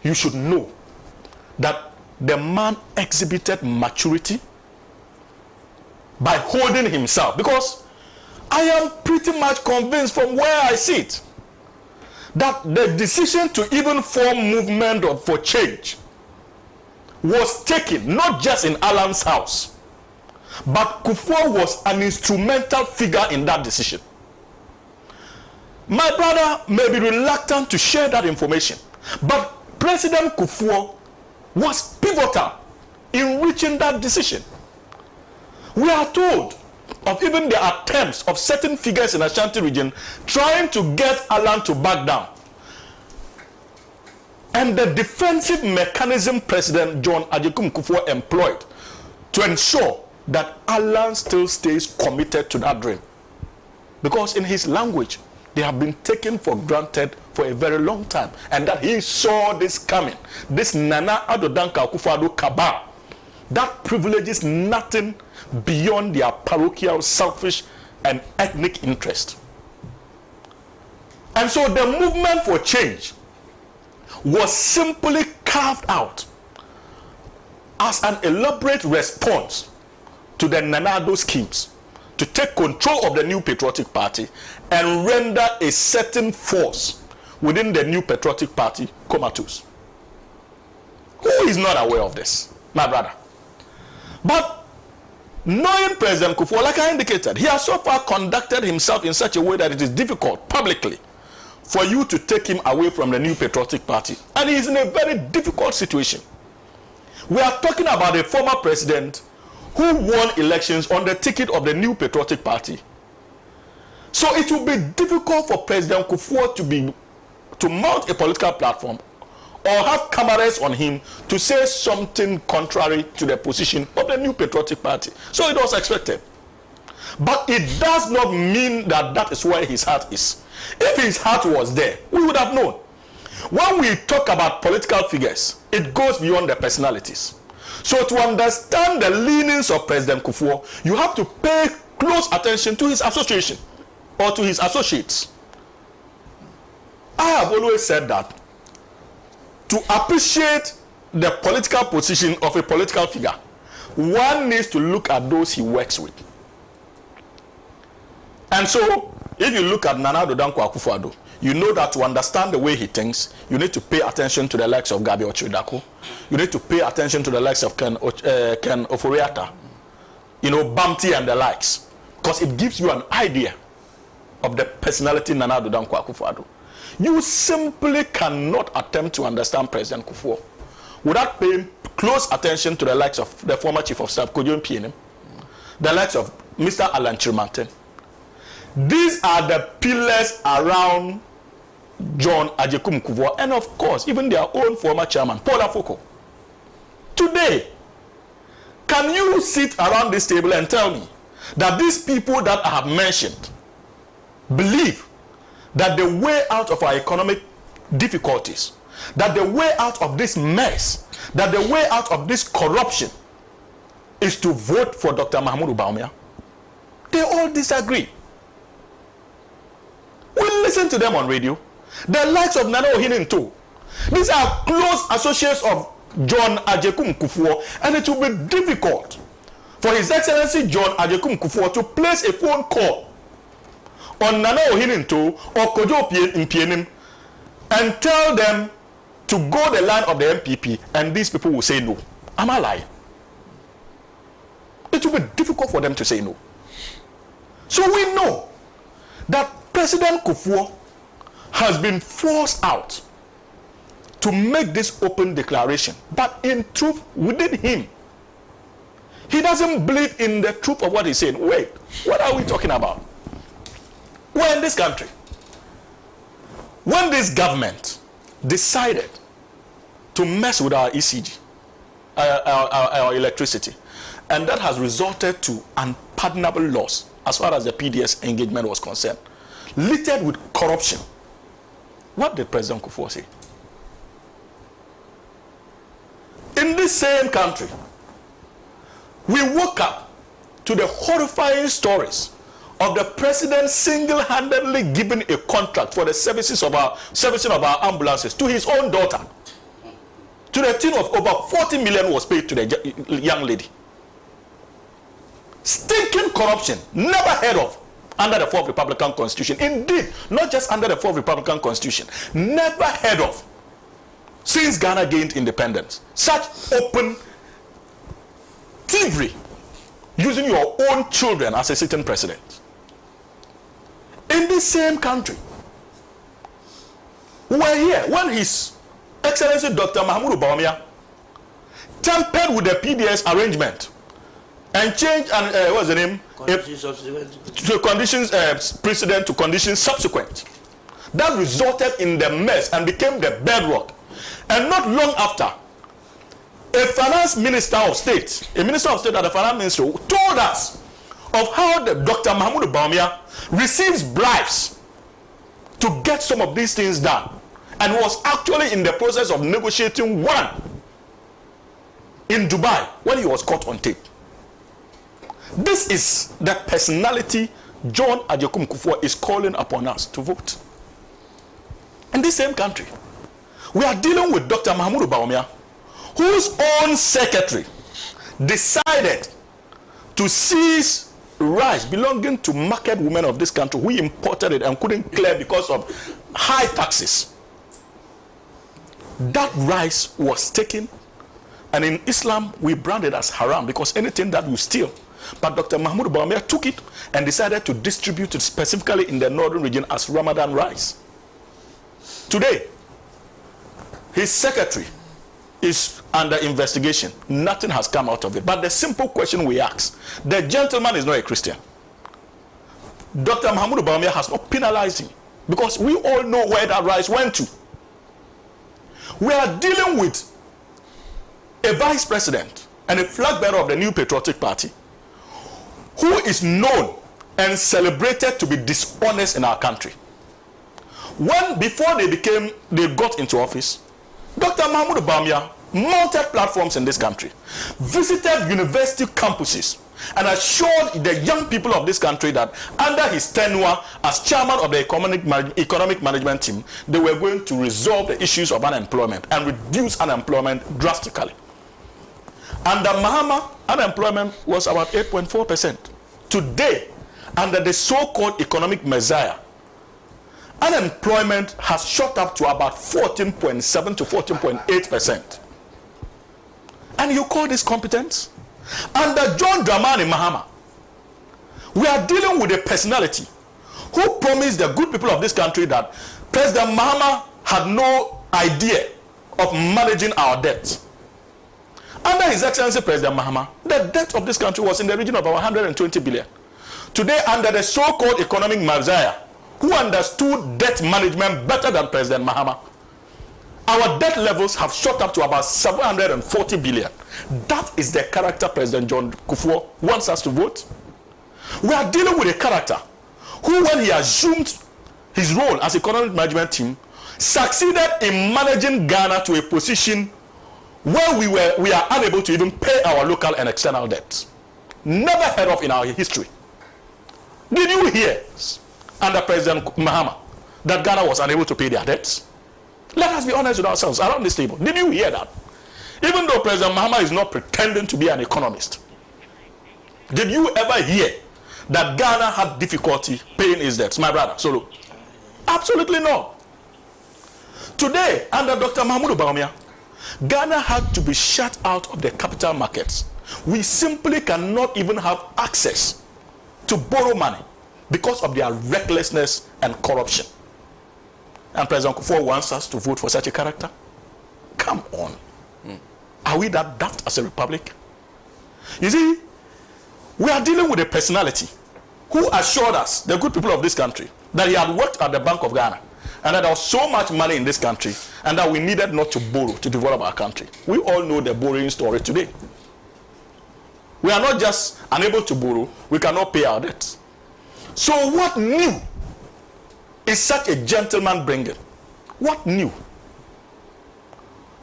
you should know that the man exhibited maturity by holding himself. Because I am pretty much convinced from where I sit that the decision to even form movement for change was taken not just in Alan's house, but Kufuor was an instrumental figure in that decision. My brother may be reluctant to share that information, but President Kufuor was pivotal in reaching that decision. We are told of even the attempts of certain figures in Ashanti region trying to get Alan to back down. And the defensive mechanism President John Agyekum Kufuor employed to ensure that Alan still stays committed to that dream. Because in his language, they have been taken for granted for a very long time. And that he saw this coming. This Nana Addo Dankwa Akufo-Addo cabal that privileges nothing beyond their parochial, selfish, and ethnic interest. And so the movement for change was simply carved out as an elaborate response to the Nanado schemes to take control of the New Patriotic Party and render a certain force within the New Patriotic Party comatose. Who is not aware of this, my brother? But knowing President Kufuor, like I indicated, he has so far conducted himself in such a way that it is difficult publicly for you to take him away from the New Patriotic Party. And he is in a very difficult situation. We are talking about a former president who won elections on the ticket of the New Patriotic Party. So it will be difficult for President Kufuor to mount a political platform or have cameras on him to say something contrary to the position of the New Patriotic Party. So it was expected But it does not mean that that is where his heart is. If his heart was there, we would have known. When we talk about political figures, it goes beyond the personalities. So to understand the leanings of President Kufuor, you have to pay close attention to his association or to his associates. I have always said that to appreciate the political position of a political figure, one needs to look at those he works with. And so, if you look at Nana Addo Dankwa Akufo-Addo, you know that to understand the way he thinks, you need to pay attention to the likes of Gabi Ochiridako. You need to pay attention to the likes of Ken Oforiatta, Bamti and the likes, because it gives you an idea of the personality Nana Addo Dankwa Akufo-Addo. You simply cannot attempt to understand President Kufuor without paying close attention to the likes of the former Chief of Staff, Kojo Mpienim, the likes of Mr. Alan Chirmanten. These are the pillars around John Agyekum Kufuor, and of course, even their own former chairman, Paul Afoko. Today, can you sit around this table and tell me that these people that I have mentioned believe that the way out of our economic difficulties, that the way out of this mess, that the way out of this corruption is to vote for Dr. Mahmoud Bawumia? They all disagree. We listen to them on radio. The likes of Nana Ohinin too. These are close associates of John Agyekum Kufuor, and it will be difficult for His Excellency John Agyekum Kufuor to place a phone call on Nana Ohinin too or Kojo Mpienim and tell them to go the line of the MPP, and these people will say no. Am I lying? It will be difficult for them to say no. So we know that President Kufuor has been forced out to make this open declaration. But in truth, within him, he doesn't believe in the truth of what he's saying. Wait, what are we talking about? We're in this country. When this government decided to mess with our ECG, our electricity, and that has resulted to unpardonable loss as far as the PDS engagement was concerned, littered with corruption. What did President Kufuor say? In this same country, we woke up to the horrifying stories of the president single-handedly giving a contract for the servicing of our ambulances to his own daughter, to the tune of over 40 million was paid to the young lady. Stinking corruption, never heard of under the 4th Republican Constitution. Indeed, not just under the 4th Republican Constitution, never heard of since Ghana gained independence. Such open thievery, using your own children as a sitting president. In this same country, we were here when His Excellency Dr. Mahmoud Bawumia tampered with the PDS arrangement and changed, and what's the name? To conditions precedent to conditions subsequent. That resulted in the mess and became the bedrock. And not long after, a finance minister of state, at the finance ministry, told us of how the Dr. Mahmoud Bawumia receives bribes to get some of these things done, and was actually in the process of negotiating one in Dubai when he was caught on tape. This is the personality John Agyekum Kufuor is calling upon us to vote. In this same country, we are dealing with Dr. Mahmoud Bawumia, whose own secretary decided to seize rice belonging to market women of this country who imported it and couldn't clear because of high taxes. That rice was taken, and in Islam we brand it as haram because anything that you steal. But Dr. Mahmoud Bawumia took it and decided to distribute it specifically in the northern region as Ramadan rice. Today, his secretary is under investigation. Nothing has come out of it. But the simple question we ask, the gentleman is not a Christian. Dr. Mahmoud Bawumia has not penalized him because we all know where that rice went to. We are dealing with a vice president and a flag bearer of the New Patriotic Party who is known and celebrated to be dishonest in our country. Before they got into office, Dr. Mahmoud Bawumia mounted platforms in this country, visited university campuses, and assured the young people of this country that under his tenure as chairman of the economic management team, they were going to resolve the issues of unemployment and reduce unemployment drastically. Under Mahama, unemployment was about 8.4%. Today, under the so-called economic messiah, unemployment has shot up to about 14.7 to 14.8%. And you call this competence? Under John Dramani Mahama, we are dealing with a personality who promised the good people of this country that President Mahama had no idea of managing our debt. Under His Excellency President Mahama, the debt of this country was in the region of about 120 billion. Today, under the so-called economic messiah, who understood debt management better than President Mahama, our debt levels have shot up to about 740 billion. That is the character President John Kufuor wants us to vote. We are dealing with a character who, when he assumed his role as economic management team, succeeded in managing Ghana to a position where we are unable to even pay our local and external debts. Never heard of in our history. Did you hear under President Mahama that Ghana was unable to pay their debts? Let us be honest with ourselves around this table. Did you hear that? Even though President Mahama is not pretending to be an economist, did you ever hear that Ghana had difficulty paying its debts? My brother, Solo. Absolutely not. Today, under Dr. Mahmoud Bawumia, Ghana had to be shut out of the capital markets. We simply cannot even have access to borrow money because of their recklessness and corruption. And President Kufuor wants us to vote for such a character? Come on. Are we that daft as a republic? You see, we are dealing with a personality who assured us, the good people of this country, that he had worked at the Bank of Ghana and that there was so much money in this country and that we needed not to borrow to develop our country. We all know the borrowing story today. We are not just unable to borrow, we cannot pay our debts. So what new is such a gentleman bringing? What new?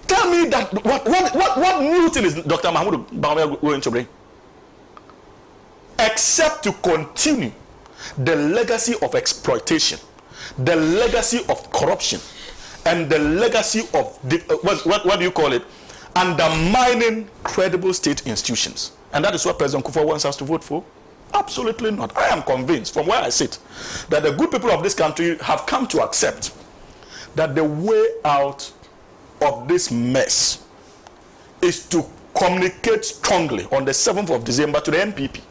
Tell me that what new thing is Dr. Mahmoud Bawumia going to bring? Except to continue the legacy of exploitation, the legacy of corruption, and the legacy of what do you call it? Undermining credible state institutions. And that is what President Kufuor wants us to vote for? Absolutely not. I am convinced from where I sit that the good people of this country have come to accept that the way out of this mess is to communicate strongly on the 7th of December to the NPP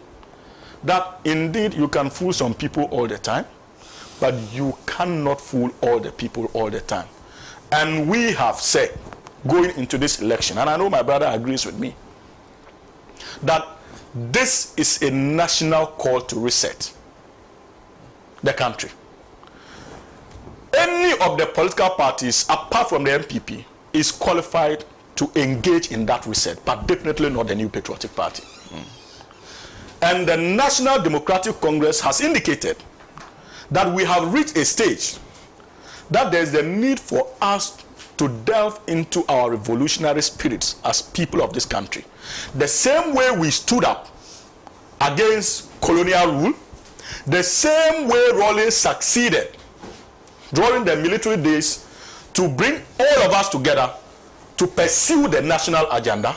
that indeed you can fool some people all the time, but you cannot fool all the people all the time. And we have said, going into this election, and I know my brother agrees with me, that this is a national call to reset the country. Any of the political parties, apart from the NPP, is qualified to engage in that reset, but definitely not the New Patriotic Party. And the National Democratic Congress has indicated that we have reached a stage that there is the need for us to delve into our revolutionary spirits as people of this country. The same way we stood up against colonial rule, the same way Rawlings succeeded during the military days to bring all of us together to pursue the national agenda,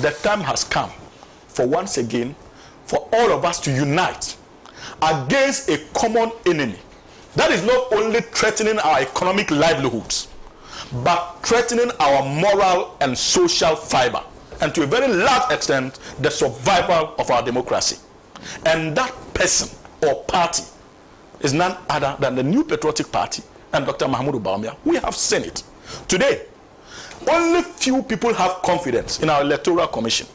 the time has come for once again for all of us to unite against a common enemy that is not only threatening our economic livelihoods, but threatening our moral and social fiber, and to a very large extent, the survival of our democracy. And that person or party is none other than the New Patriotic Party and Dr. Mahmoud Bawumia. We have seen it. Today, only few people have confidence in our Electoral Commission.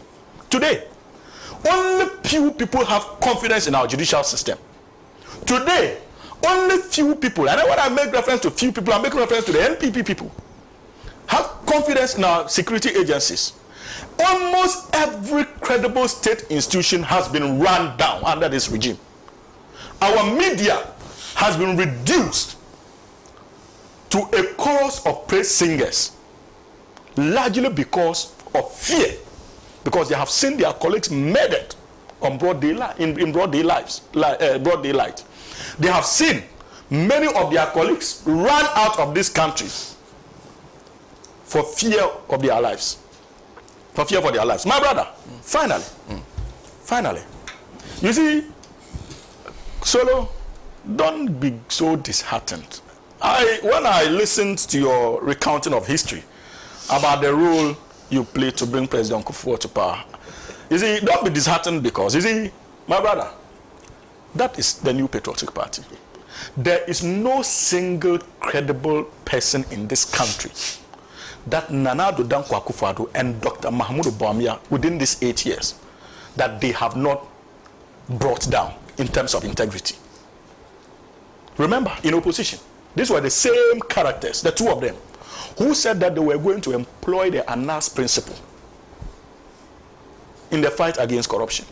Today, only few people have confidence in our judicial system. Today, only few people, and when I make reference to few people, I'm making reference to the NPP people, have confidence in our security agencies. Almost every credible state institution has been run down under this regime. Our media has been reduced to a chorus of praise singers, largely because of fear, because they have seen their colleagues murdered on broad daylight, in broad daylight. They have seen many of their colleagues run out of this country for fear of their lives. For fear for their lives. My brother, finally, you see, Solo, don't be so disheartened. When I listened to your recounting of history about the role you played to bring President Kufuor to power, you see, don't be disheartened because, you see, my brother, that is the New Patriotic Party. There is no single credible person in this country that Nana Addo Dankwa Akufo-Addo and Dr. Mahmoud Bawumia within these 8 years that they have not brought down in terms of integrity. Remember, in opposition, these were the same characters, the two of them, who said that they were going to employ the ANAS principle in the fight against corruption.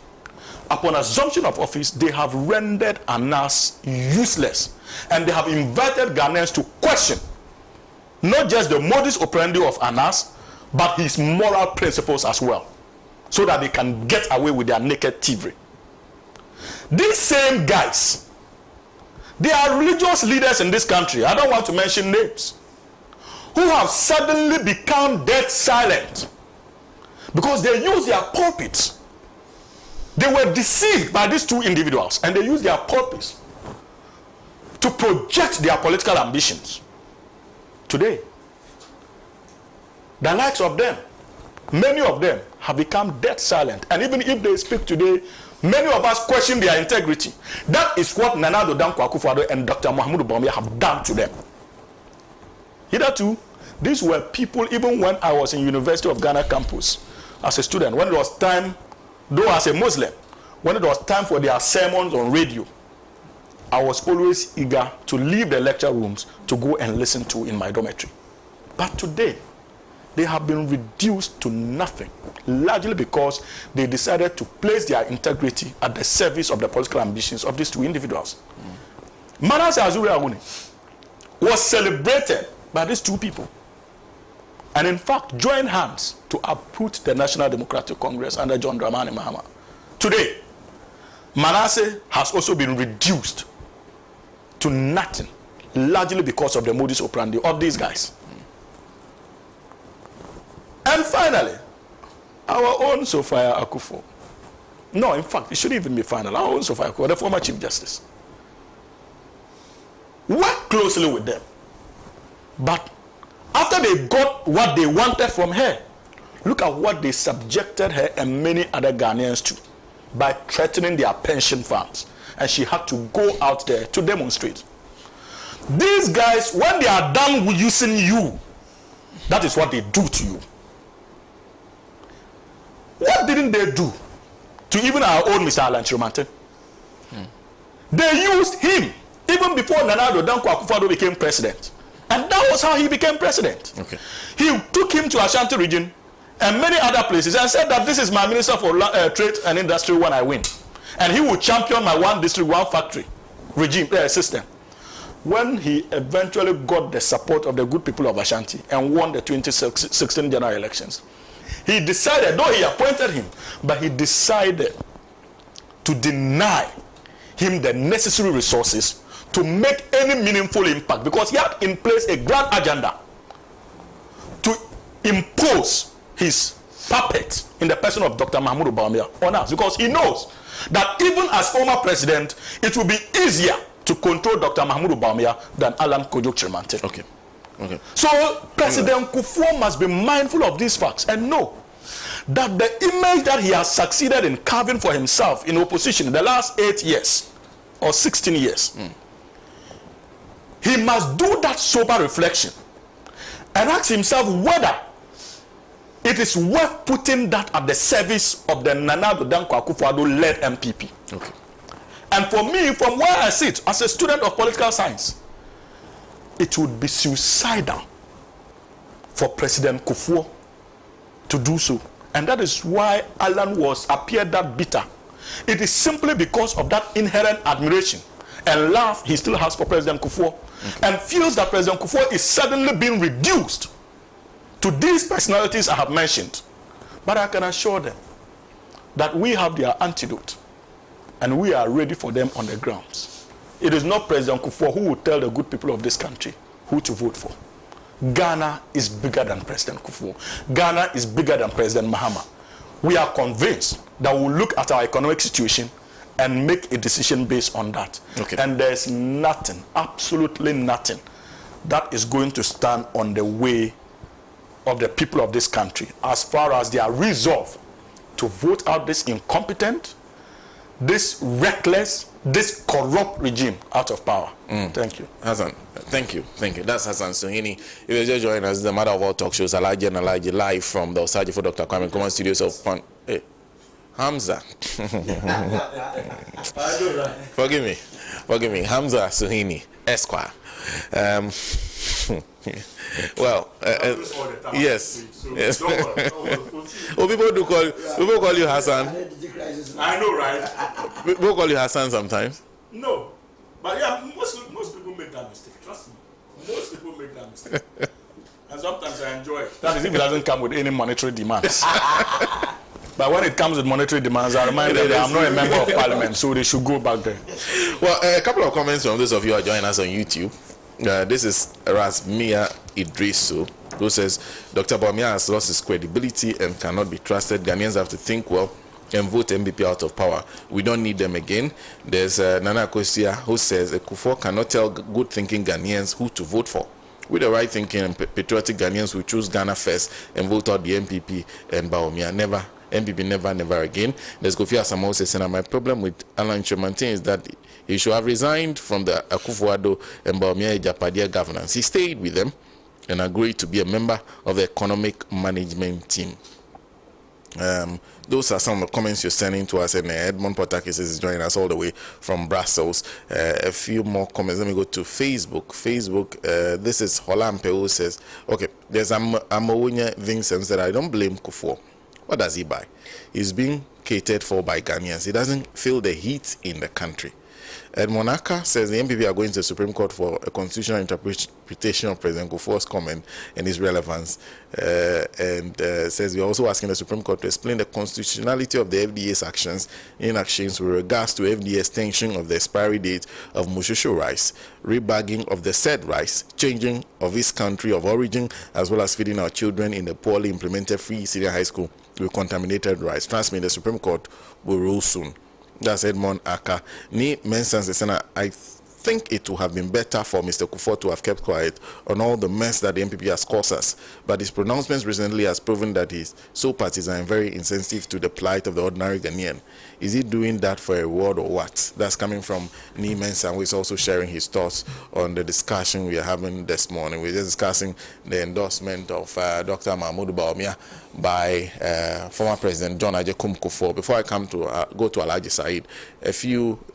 Upon assumption of office, they have rendered ANAS useless, and they have invited Ghanaians to question not just the modus operandi of ANAS, but his moral principles as well, so that they can get away with their naked thievery. These same guys, they are religious leaders in this country, I don't want to mention names, who have suddenly become dead silent because they use their pulpits. They were deceived by these two individuals, and they used their pulpits to project their political ambitions. Today, the likes of them, many of them have become dead silent, and even if they speak today, many of us question their integrity. That is what Nana Addo Dankwa Akufo-Addo and Dr. Mahmoud Bawumia have done to them. Hitherto, these were people, even when I was in University of Ghana campus as a student, when it was time, though as a Muslim, when it was time for their sermons on radio, I was always eager to leave the lecture rooms to go and listen to in my dormitory. But today, they have been reduced to nothing, largely because they decided to place their integrity at the service of the political ambitions of these two individuals. Manasseh Azuri Awuni was celebrated by these two people, and in fact joined hands to uproot the National Democratic Congress under John Dramani Mahama. Today, Manasseh has also been reduced to nothing, largely because of the modus operandi of these guys. And finally, our own Sophia Akufo. No, in fact, it shouldn't even be final. Our own Sophia Akufo, the former Chief Justice, worked closely with them. But after they got what they wanted from her, look at what they subjected her and many other Ghanaians to by threatening their pension funds. And she had to go out there to demonstrate. These guys, when they are done with using you, that is what they do to you. What didn't they do to even our own Mr. Alan Chiromante? They used him even before Nana Addo Dankwa Akufo-Addo became president. And that was how he became president. Okay. He took him to Ashanti region and many other places and said that this is my minister for trade and industry when I win. And he will champion my one district, one factory regime system. When he eventually got the support of the good people of Ashanti and won the 2016 general elections, he decided, though he appointed him, but he decided to deny him the necessary resources to make any meaningful impact, because he had in place a grand agenda to impose his puppet in the person of Dr. Mahmoud Bawumia on us, because he knows that even as former president, it will be easier to control Dr. Mahmoud Bawumia than Alan Kojo Chiromante. Okay. Okay. So President Kufuor must be mindful of these facts and know that the image that he has succeeded in carving for himself in opposition in the last 8 years or 16 years, he must do that sober reflection and ask himself whether it is worth putting that at the service of the Nana Addo Dankwa Akufo-Addo led MPP. Okay. And for me, from where I sit as a student of political science, it would be suicidal for President Kufuor to do so And that is why Alan appeared that bitter. It is simply because of that inherent admiration and love he still has for President Kufuor, and feels that President Kufuor is suddenly being reduced to these personalities I have mentioned. But I can assure them that we have their antidote, and we are ready for them on the grounds. It is not President Kufuor who will tell the good people of this country who to vote for. Ghana is bigger than President Kufuor. Ghana is bigger than President Mahama. We are convinced that we'll look at our economic situation and make a decision based on that. Okay. And there's nothing, absolutely nothing, that is going to stand on the way of the people of this country as far as their resolve to vote out this incompetent, this reckless, this corrupt regime out of power. Thank you. Hassan, thank you. That's Hassan Suhini. If you're just joining us, the Matter of All talk shows, Alhaji and Alhaji, live from the Alhaji for Dr. Kwame Nkrumah studios of Hamza. Forgive me. Hamza Suhini, Esquire. Well, yes. Oh, people call you Hassan. I know, right? People call you Hassan sometimes. No, but yeah, most people make that mistake. Trust me, most people make that mistake, and sometimes I enjoy it. That is if it doesn't come with any monetary demands. But when it comes with monetary demands, I remind them that I'm not a member of parliament, so they should go back there. Well, a couple of comments from those of you who are joining us on YouTube. This is Rasmia Idrisu, who says, Dr. Bawumia has lost his credibility and cannot be trusted. Ghanaians have to think well and vote MPP out of power. We don't need them again. There's Nana Kosia, who says, Kufuor cannot tell good-thinking Ghanaians who to vote for. With the right thinking and patriotic Ghanaians who choose Ghana first and vote out the MPP and Bawumia. Never. MPP never again. There's Kofi Asamoah says, and my problem with Alan Chimantin is that he should have resigned from the Akufo-Addo and Bawumia Ejapadia governance. He stayed with them and agreed to be a member of the economic management team. Those are some of the comments you're sending to us, and Edmond Potakis is joining us all the way from Brussels. A few more comments. Let me go to Facebook. This is Holampe, who says, okay, there's Amawunya Vincent said, I don't blame Kufuor. What does he buy? He's being catered for by Ghanaians. He doesn't feel the heat in the country. And Monaka says the MPP are going to the Supreme Court for a constitutional interpretation of President Kufuor's comment and its relevance. Says we're also asking the Supreme Court to explain the constitutionality of the FDA's inactions with regards to FDA's extension of the expiry date of Mushushu rice, rebagging of the said rice, changing of its country of origin, as well as feeding our children in the poorly implemented free senior high school with contaminated rice. Trust me, the Supreme Court will rule soon. That's Edmond Aka. Ni mentions, I think it would have been better for Mr. Kufuor to have kept quiet on all the mess that the MPP has caused us. But his pronouncements recently has proven that he's so partisan and very insensitive to the plight of the ordinary Ghanaian. Is he doing that for a reward or what? That's coming from Ni Mensan, who is also sharing his thoughts on the discussion we are having this morning. We're just discussing the endorsement of Dr. Mahmoud Bawumia by former President John Ajekum Kufuor. Before I come to go to Alhaji Said,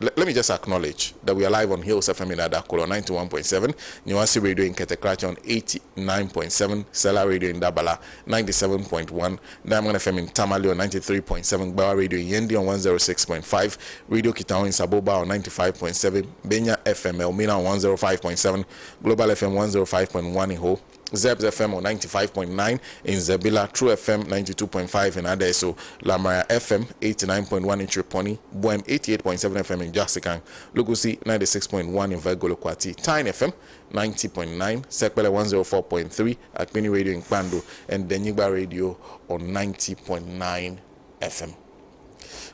let me just acknowledge that we are live on Hills FM in Adakolo 91.7, Nuansi Radio in Ketekrachi on 89.7, Sela Radio in Dabala 97.1, Diamond FM in Tamale on 93.7, Bawa Radio in Yendi on 106.5, Radio Kitao in Saboba on 95.7, Benya FM Elmina on 105.7, Global FM 105.1 in Ho, Zebs FM on 95.9 in Zebila, True FM 92.5 in Adeso, Lamaya FM 89.1 in Triponi, Boem 88.7 FM in Jasikan, Lugusi 96.1 in Vergolokwati, Tyne FM 90.9, Sekpele 104.3, Akpini Radio in Kpando, and Denyiba Radio on 90.9 FM.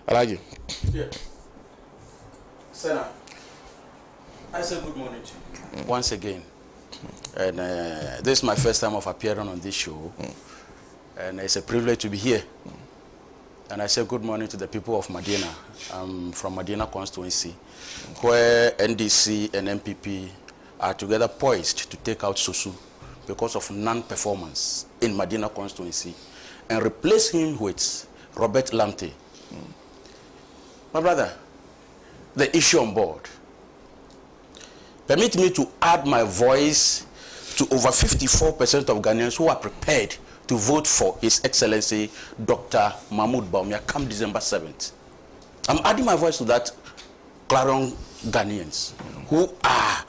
Alhaji. Yeah. Senna, I say good morning to you once again. And this is my first time of appearing on this show, and it's a privilege to be here. And I say good morning to the people of Medina. I'm from Medina constituency, where NDC and MPP are together poised to take out Susu because of non-performance in Medina constituency and replace him with Robert Lamte. My brother, the issue on board. Permit me to add my voice to over 54% of Ghanaians who are prepared to vote for His Excellency Dr. Mahmoud Bawumia come December 7th. I'm adding my voice to that clarion Ghanaians who are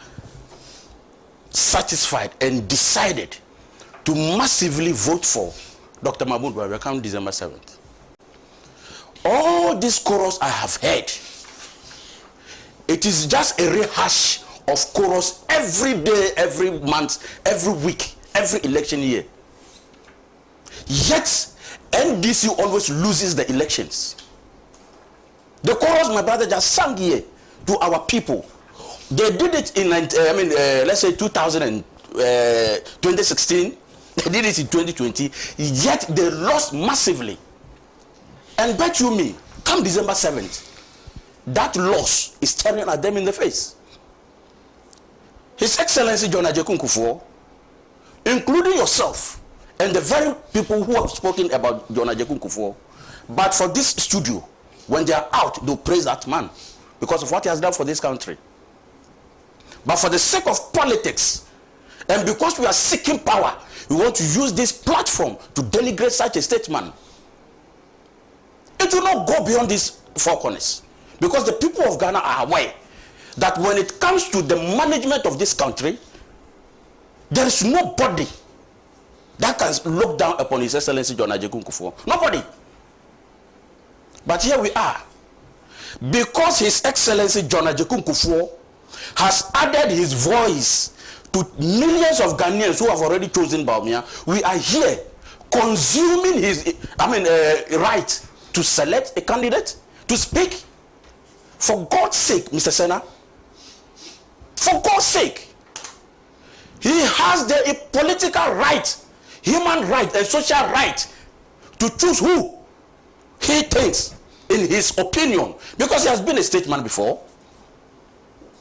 satisfied and decided to massively vote for Dr. Mahmoud Bawumia come December 7th. All these chorus I have heard, it is just a rehash of chorus every day, every month, every week, every election year. Yet, NDC always loses the elections. The chorus my brother just sang here to our people. They did it in, let's say 2016. They did it in 2020. Yet they lost massively. And bet you me, come December 7th, that loss is staring at them in the face. His Excellency John Ajekun Kufuor, including yourself and the very people who have spoken about John Ajekun Kufuor, but for this studio, when they are out, they'll praise that man because of what he has done for this country. But for the sake of politics, and because we are seeking power, we want to use this platform to denigrate such a statesman. It will not go beyond these four corners, because the people of Ghana are aware that when it comes to the management of this country, there is nobody that can look down upon His Excellency John Ajekun Kufuor. Nobody. But here we are. Because His Excellency John Ajekun Kufuor has added his voice to millions of Ghanaians who have already chosen Bawumia, we are here consuming his right to select a candidate to speak. For God's sake, Mr. Senna, for God's sake, he has the political right, human right, and social right to choose who he thinks, in his opinion, because he has been a statesman before.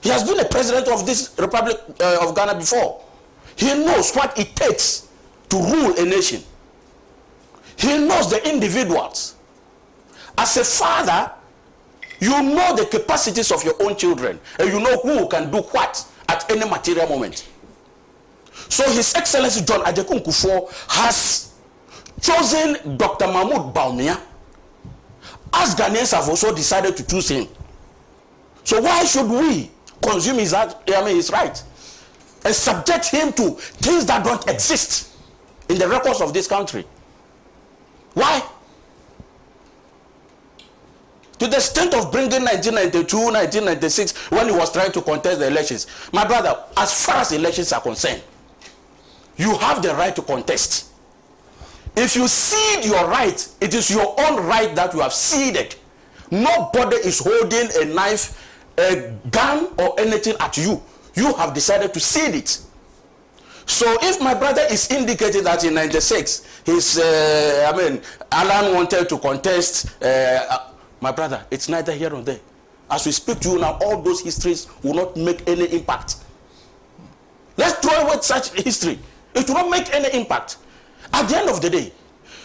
He has been a president of this Republic of Ghana before. He knows what it takes to rule a nation. He knows the individuals. As a father, you know the capacities of your own children, and you know who can do what at any material moment. So His Excellency John Ajekun Kufuor has chosen Dr. Mahmoud Bawumia, as Ghanaians have also decided to choose him. So why should we consume his right and subject him to things that don't exist in the records of this country? Why? To the extent of bringing 1992, 1996, when he was trying to contest the elections. My brother, as far as elections are concerned, you have the right to contest. If you cede your right, it is your own right that you have ceded. Nobody is holding a knife, a gun, or anything at you. You have decided to cede it. So if my brother is indicating that in 96, his, Alan wanted to contest, my brother, it's neither here nor there. As we speak to you now, all those histories will not make any impact. Let's throw away such history. It will not make any impact. At the end of the day,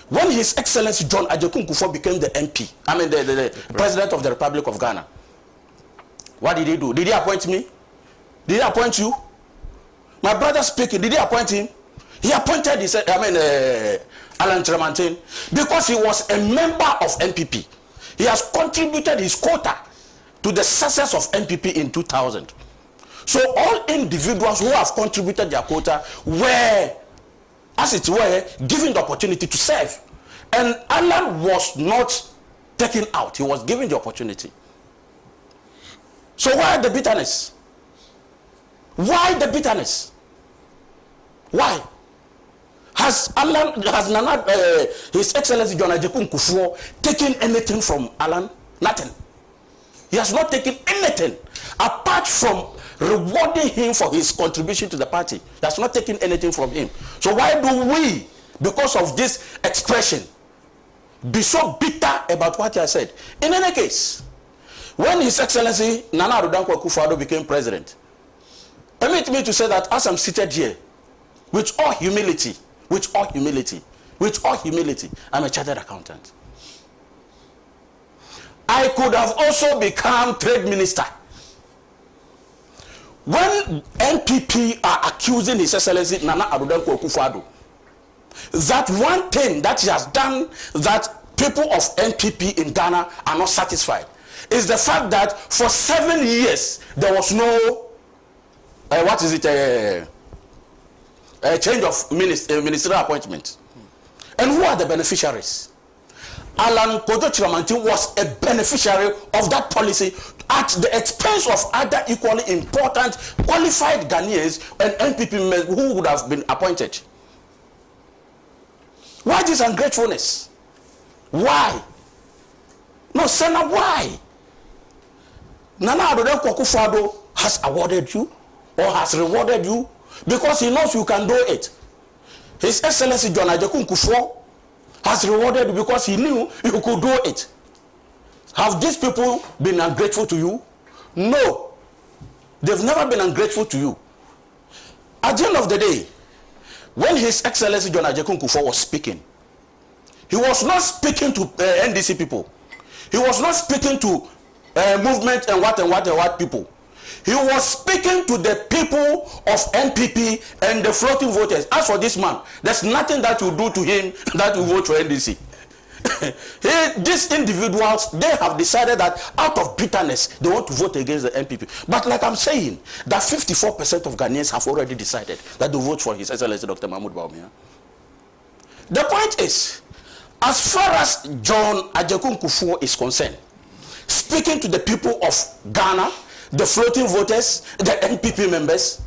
when His Excellency John Ajekun Kufuor became the MP, the President of the Republic of Ghana, what did he do? Did he appoint me? Did he appoint you? My brother speaking, did he appoint him? He appointed Alan Tremantin because he was a member of NPP. He has contributed his quota to the success of NPP in 2000. So all individuals who have contributed their quota were, as it were, given the opportunity to serve. And Alan was not taken out. He was given the opportunity. So why the bitterness? Why the bitterness? Why? Has His Excellency John Ajekun Kufuor taken anything from Alan? Nothing. He has not taken anything apart from rewarding him for his contribution to the party. He has not taken anything from him. So why do we, because of this expression, be so bitter about what he has said? In any case, when His Excellency Nana Addo Dankwa Akufo-Addo became president, permit me to say that as I'm seated here, with all humility, I'm a chartered accountant. I could have also become trade minister. When NPP are accusing His Excellency Nana Addo Dankwa Akufo-Addo that one thing that he has done that people of NPP in Ghana are not satisfied is the fact that for 7 years there was no a change of ministerial appointment. And who are the beneficiaries? Alan Kojo Chiramantin was a beneficiary of that policy at the expense of other equally important qualified Ghanaians and NPP members who would have been appointed. Why this ungratefulness? Why? No, Senna, why? Nana Addo Akufo-Addo has awarded you or has rewarded you because he knows you can do it. His Excellency John Ajekun Kufuor has rewarded you because he knew you could do it. Have these people been ungrateful to you? No. They've never been ungrateful to you. At the end of the day, when His Excellency John Ajekun Kufuor was speaking, he was not speaking to NDC people. He was not speaking to movement and what people. He was speaking to the people of NPP and the floating voters. As for this man, there's nothing that you do to him that will vote for NDC. These individuals, they have decided that out of bitterness, they want to vote against the NPP. But like I'm saying, that 54% of Ghanaians have already decided that they vote for His Excellency Dr. Mahmoud Bawumia. The point is, as far as John Ajekun Kufuor is concerned, speaking to the people of Ghana, the floating voters, the NPP members,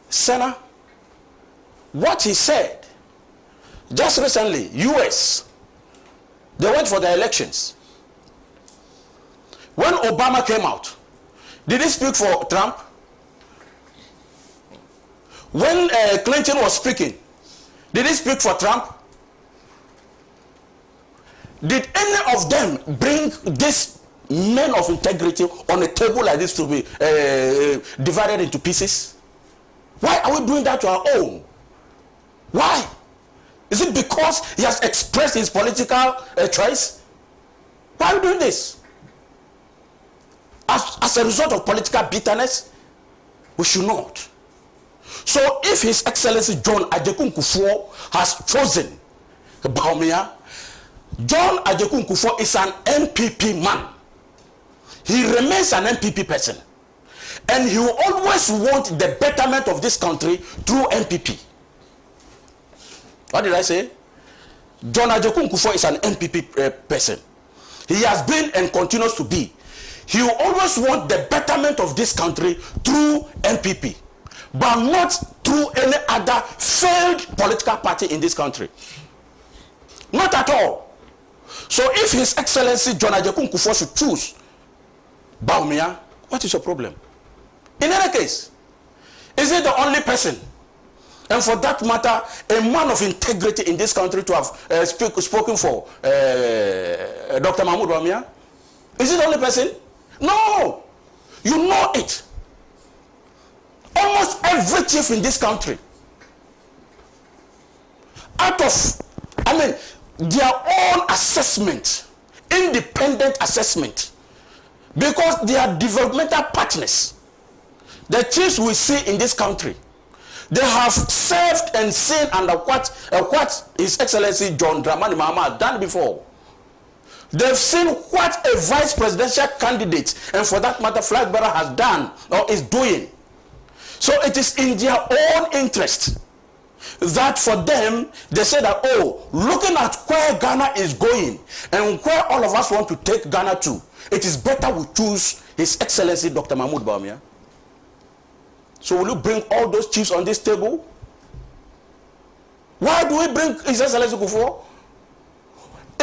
Senna, what he said, just recently, US, they went for the elections. When Obama came out, did he speak for Trump? When Clinton was speaking, did he speak for Trump? Did any of them bring this men of integrity on a table like this to be divided into pieces? Why are we doing that to our own? Why? Is it because he has expressed his political choice? Why are we doing this? As a result of political bitterness? We should not. So if His Excellency John Ajekun Kufuor has chosen Bawumia, John Ajekun Kufuor is an NPP man. He remains an NPP person. And he will always want the betterment of this country through NPP. What did I say? John Ajekun Kufuor is an NPP person. He has been and continues to be. He will always want the betterment of this country through NPP, but not through any other failed political party in this country. Not at all. So if His Excellency John Ajekun Kufuor should choose Bawumia, what is your problem? In any case, is he the only person, and for that matter, a man of integrity in this country to have spoken for Dr. Mahmoud Bawumia? Is he the only person? No! You know it. Almost every chief in this country, out of, their own assessment, independent assessment, because they are developmental partners. The chiefs we see in this country, they have served and seen under what His Excellency John Dramani Mahama has done before. They've seen what a vice presidential candidate, and for that matter, flag bearer, has done or is doing. So it is in their own interest that for them, they say that, oh, looking at where Ghana is going and where all of us want to take Ghana to, it is better we choose His Excellency Dr. Mahmoud Bawumia. So will you bring all those chiefs on this table? Why do we bring His Excellency Kufuor?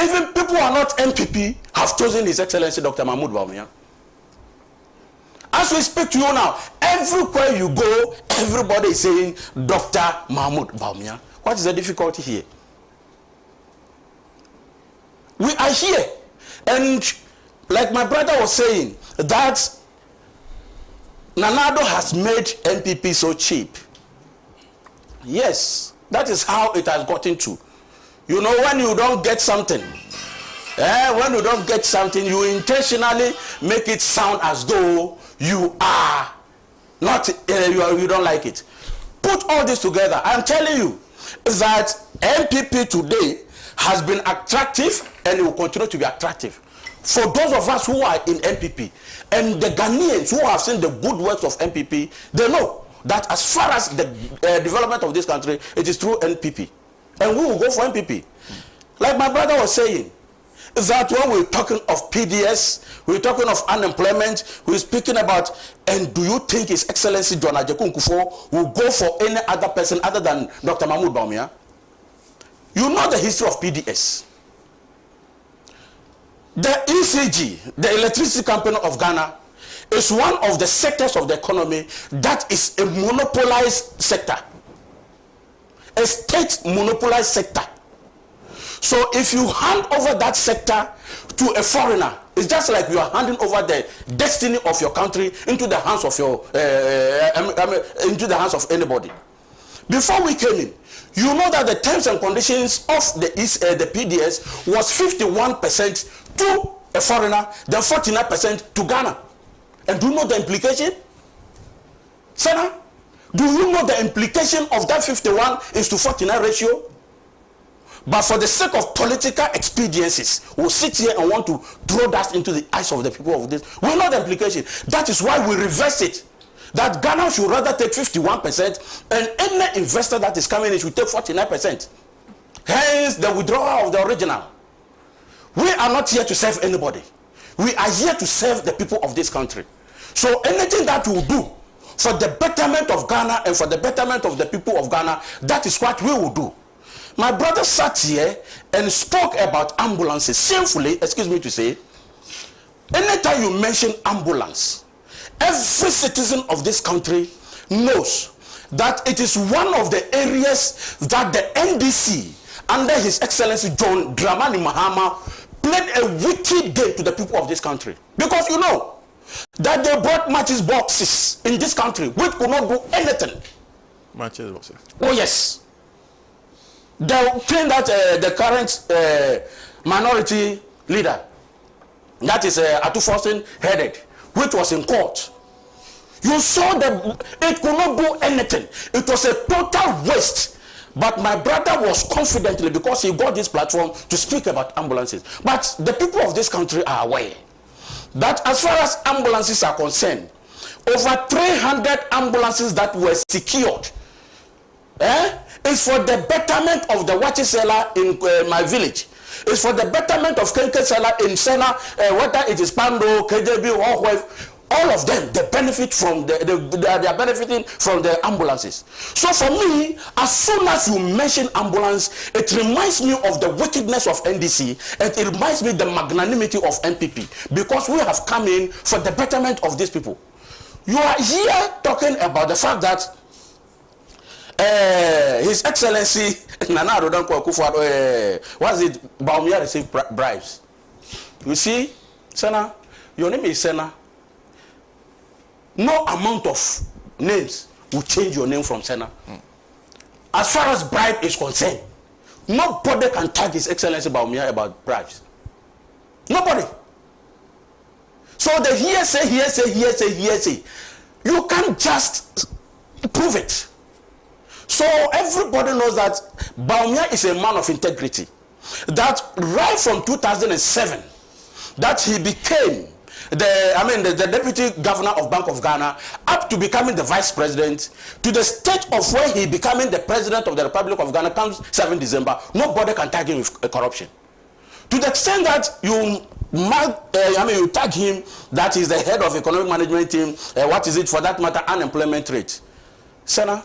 Even people who are not NPP have chosen His Excellency Dr. Mahmoud Bawumia. As we speak to you now, everywhere you go, everybody is saying Dr. Mahmoud Bawumia. What is the difficulty here? We are here, and like my brother was saying, that Nana Addo has made NPP so cheap. Yes, that is how it has gotten to. You know, when you don't get something, when you don't get something, you intentionally make it sound as though you are not, you don't like it. Put all this together. I'm telling you, that NPP today has been attractive and it will continue to be attractive. For those of us who are in NPP and the Ghanaians who have seen the good works of NPP, they know that as far as the development of this country, it is through NPP. And we will go for NPP. Like my brother was saying, that when we're talking of PDS, we're talking of unemployment, we're speaking about, and do you think His Excellency John Ajekun Kufuor will go for any other person other than Dr. Mahmoud Bawumia? You know the history of PDS. The ECG, the Electricity Company of Ghana, is one of the sectors of the economy that is a monopolized sector. A state monopolized sector. So if you hand over that sector to a foreigner, it's just like you are handing over the destiny of your country into the hands of your into the hands of anybody. Before we came in, you know that the terms and conditions of the PDS was 51% to a foreigner, then 49% to Ghana. And do you know the implication? Senna, do you know the implication of that 51:49 ratio? But for the sake of political expediencies, we'll sit here and want to throw that into the eyes of the people of this. We know the implication. That is why we reverse it. That Ghana should rather take 51% and any investor that is coming in should take 49%. Hence the withdrawal of the original. We are not here to serve anybody. We are here to serve the people of this country. So anything that we will do for the betterment of Ghana and for the betterment of the people of Ghana, that is what we will do. My brother sat here and spoke about ambulances. Shamefully, excuse me to say, anytime you mention ambulance, every citizen of this country knows that it is one of the areas that the NDC, under His Excellency John Dramani Mahama, played a wicked game to the people of this country. Because you know that they brought matches boxes in this country which could not do anything. Matches boxes. Oh yes. The thing that the current minority leader, that is Atufosin, headed, which was in court. You saw that it could not do anything. It was a total waste. But my brother was confidently, because he got this platform to speak about ambulances. But the people of this country are aware that as far as ambulances are concerned, over 300 ambulances that were secured is for the betterment of the Wachi seller in my village. It's for the betterment of Kenke seller in Sena, whether it is Pando, KJB, or whoever. All of them, they benefit from they are benefiting from the ambulances. So for me, as soon as you mention ambulance, it reminds me of the wickedness of NDC, and it reminds me of the magnanimity of NPP, because we have come in for the betterment of these people. You are here talking about the fact that His Excellency Nana Addo Dankwa Akufo-Addo, what is it? Bawumia received bribes. You see, Sena, your name is Sena. No amount of names will change your name from Sena. As far as bribe is concerned, nobody can tag His Excellency Bawumia about bribes. Nobody. So the hearsay, you can't just prove it. So everybody knows that Bawumia is a man of integrity. That right from 2007, that he became the deputy governor of Bank of Ghana, up to becoming the vice president, to the stage of where he becoming the president of the Republic of Ghana comes 7 December, nobody can tag him with corruption. To the extent that you tag him that he's the head of economic management team, what is it for that matter, unemployment rate. Sena,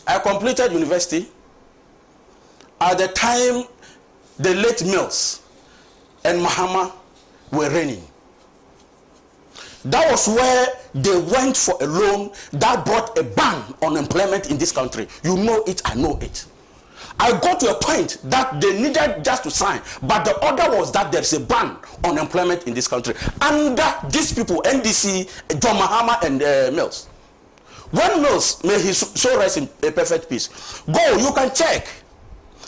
I completed university. At the time, the late Mills and Mahama were reigning. That was where they went for a loan that brought a ban on employment in this country. You know it, I know it. I got to a point that they needed just to sign, but the order was that there's a ban on employment in this country under these people, NDC, John Mahama and Mills. When Mills, may he so rest in a perfect peace, go, you can check.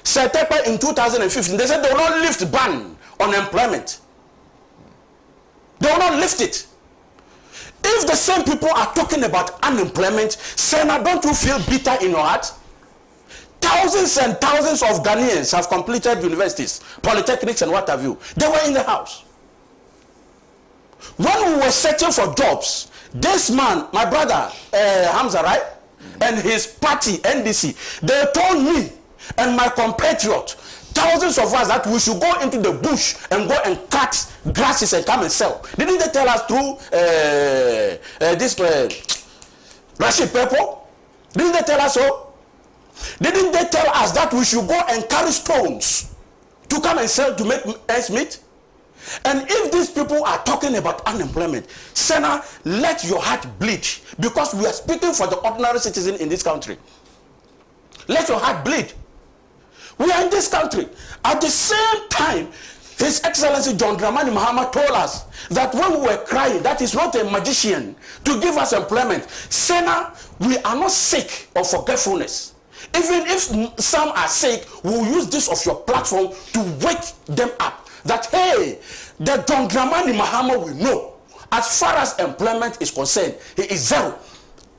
Setepa in 2015, they said they will not lift ban on employment. They will not lift it. If the same people are talking about unemployment, Senna, don't you feel bitter in your heart? Thousands and thousands of Ghanaians have completed universities, polytechnics and what have you. They were in the house. When we were searching for jobs, this man, my brother, Hamza, right? And his party, NDC, they told me and my compatriot, thousands of us, that we should go into the bush and go and cut grasses and come and sell. Didn't they tell us through this Rashid Pepper? Didn't they tell us so? Didn't they tell us that we should go and carry stones to come and sell to make ends meet? And if these people are talking about unemployment, Senna, let your heart bleed, because we are speaking for the ordinary citizen in this country. Let your heart bleed. We are in this country. At the same time, His Excellency John Dramani Mahama told us that when we were crying, that is not a magician to give us employment. Senna, we are not sick of forgetfulness. Even if some are sick, we'll use this of your platform to wake them up. That, hey, the John Dramani Mahama we know, as far as employment is concerned, he is zero.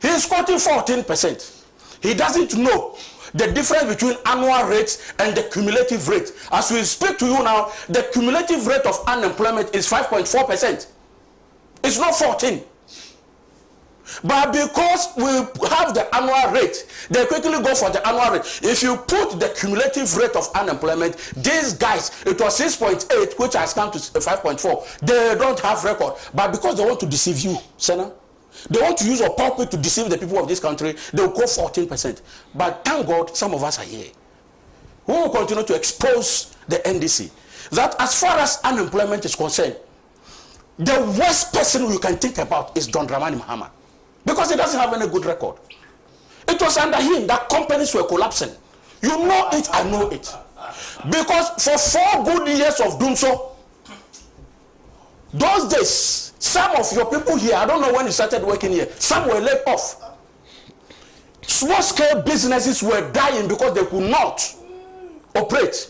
He is quoting 14%. He doesn't know the difference between annual rates and the cumulative rate. As we speak to you now, the cumulative rate of unemployment is 5.4%. It's not 14. But because we have the annual rate, they quickly go for the annual rate. If you put the cumulative rate of unemployment, these guys, it was 6.8, which has come to 5.4. They don't have record. But because they want to deceive you, Senna, they want to use a pulpit to deceive the people of this country, they will go 14%. But thank God, some of us are here. We will continue to expose the NDC. That as far as unemployment is concerned, the worst person you can think about is John Dramani Mahama. Because he doesn't have any good record. It was under him that companies were collapsing. You know it, I know it. Because for 4 good years of doing so, those days, some of your people here, I don't know when you started working here, some were laid off. Small-scale businesses were dying because they could not operate.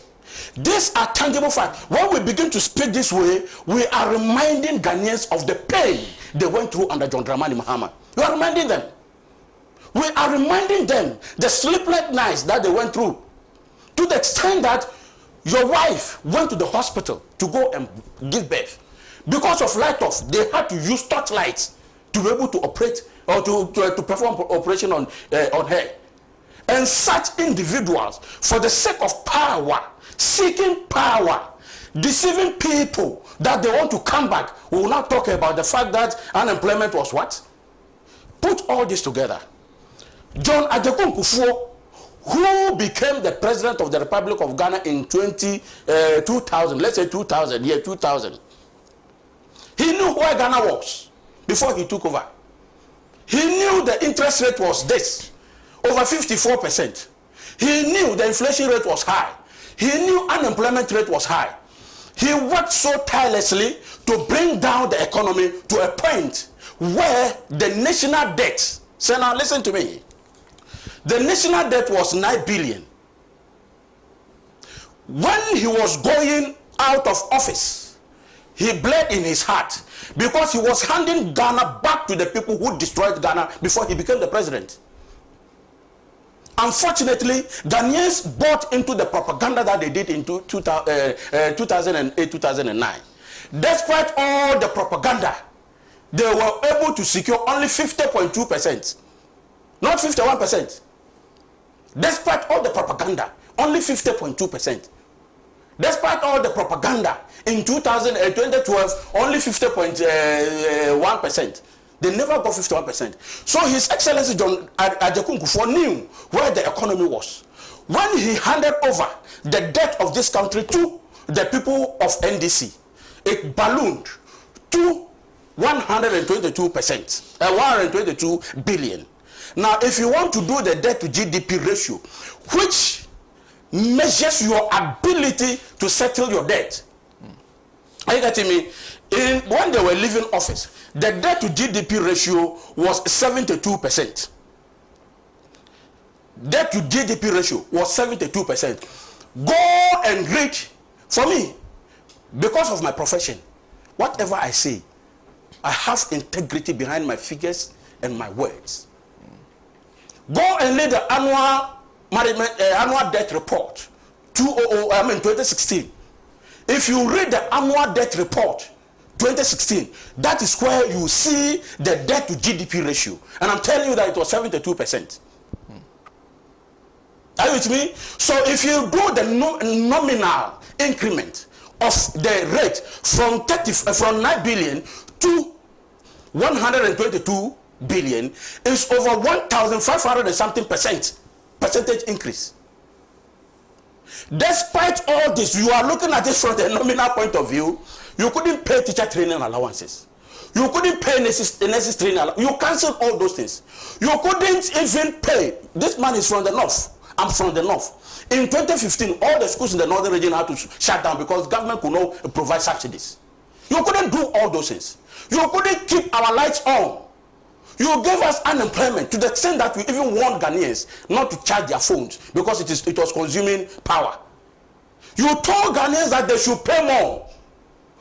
These are tangible facts. When we begin to speak this way, we are reminding Ghanaians of the pain they went through under John Dramani Mahama. We are reminding them. We are reminding them the sleepless nights that they went through, to the extent that your wife went to the hospital to go and give birth. Because of light off, they had to use torchlights to be able to operate or to perform operation on her. And such individuals, for the sake of power, seeking power, deceiving people that they want to come back, we will not talk about the fact that unemployment was what? Put all this together. John Adjekun Kufuor, who became the president of the Republic of Ghana in 2000, let's say 2000, year 2000. He knew where Ghana was before he took over. He knew the interest rate was this, over 54%. He knew the inflation rate was high. He knew unemployment rate was high. He worked so tirelessly to bring down the economy to a point where the national debt, so now listen to me, the national debt was 9 billion. When he was going out of office, he bled in his heart because he was handing Ghana back to the people who destroyed Ghana before he became the president. Unfortunately, Ghanaians bought into the propaganda that they did in 2008, 2009. Despite all the propaganda, they were able to secure only 50.2%, not 51%. Despite all the propaganda, only 50.2%. Despite all the propaganda, in 2012, only 50.1%. They never got 51%. So His Excellency John Adjekun Kufuor knew where the economy was. When he handed over the debt of this country to the people of NDC, it ballooned to 122%, 122 billion. Now, if you want to do the debt to GDP ratio, which measures your ability to settle your debt, are you getting me? When they were leaving office, the debt to GDP ratio was 72%. Debt to GDP ratio was 72%. Go and read, for me, because of my profession, whatever I say, I have integrity behind my figures and my words. Go and read the annual annual debt report 2016. If you read the annual debt report 2016, that is where you see the debt to GDP ratio, and I'm telling you that it was 72%. Are you with me? So if you do the nominal increment of the rate from 9 billion to 122 billion, is over 1,500 and something percentage increase. Despite all this, you are looking at this from the nominal point of view. You couldn't pay teacher training allowances. You couldn't pay nurses training allowances. You cancelled all those things. You couldn't even pay. This man is from the north. I'm from the north. In 2015, all the schools in the northern region had to shut down because government could not provide subsidies. You couldn't do all those things. You couldn't keep our lights on. You gave us unemployment to the extent that we even warned Ghanaians not to charge their phones because it was consuming power. You told Ghanaians that they should pay more,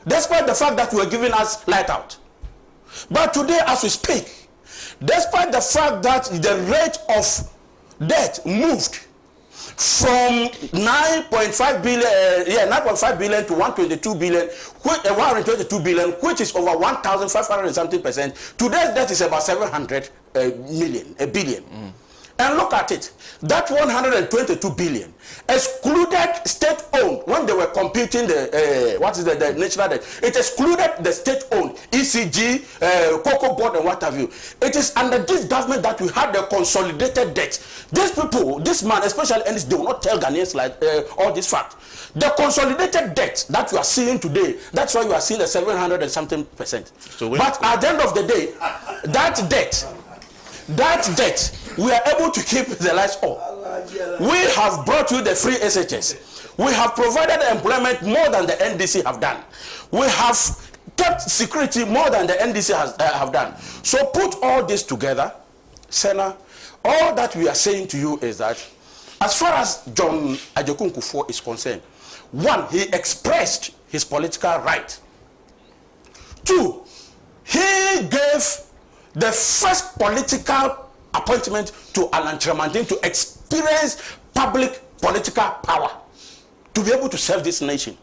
despite the fact that you were giving us light out. But today, as we speak, despite the fact that the rate of debt moved from 9.5 billion to 122 billion, 122 billion, which is over 1,500 and something percent. Today's debt is about 700 billion. And look at it. That 122 billion excluded state-owned when they were computing the the national debt. It excluded the state-owned ECG, Cocoa Board, and what have you. It is under this government that we had the consolidated debt. These people, this man, especially, and they will not tell Ghanaians like all this fact. The consolidated debt that you are seeing today, that's why you are seeing the 700 and something percent. But at the end of the day, that debt, we are able to keep the lights on. We have brought you the free SHS. We have provided employment more than the NDC have done. We have kept security more than the NDC have done. So put all this together, Senna, all that we are saying to you is that as far as John Ajekun Kufuor is concerned, one, he expressed his political right. Two, he gave the first political appointment to Alan Tremantin to experience public political power to be able to serve this nation.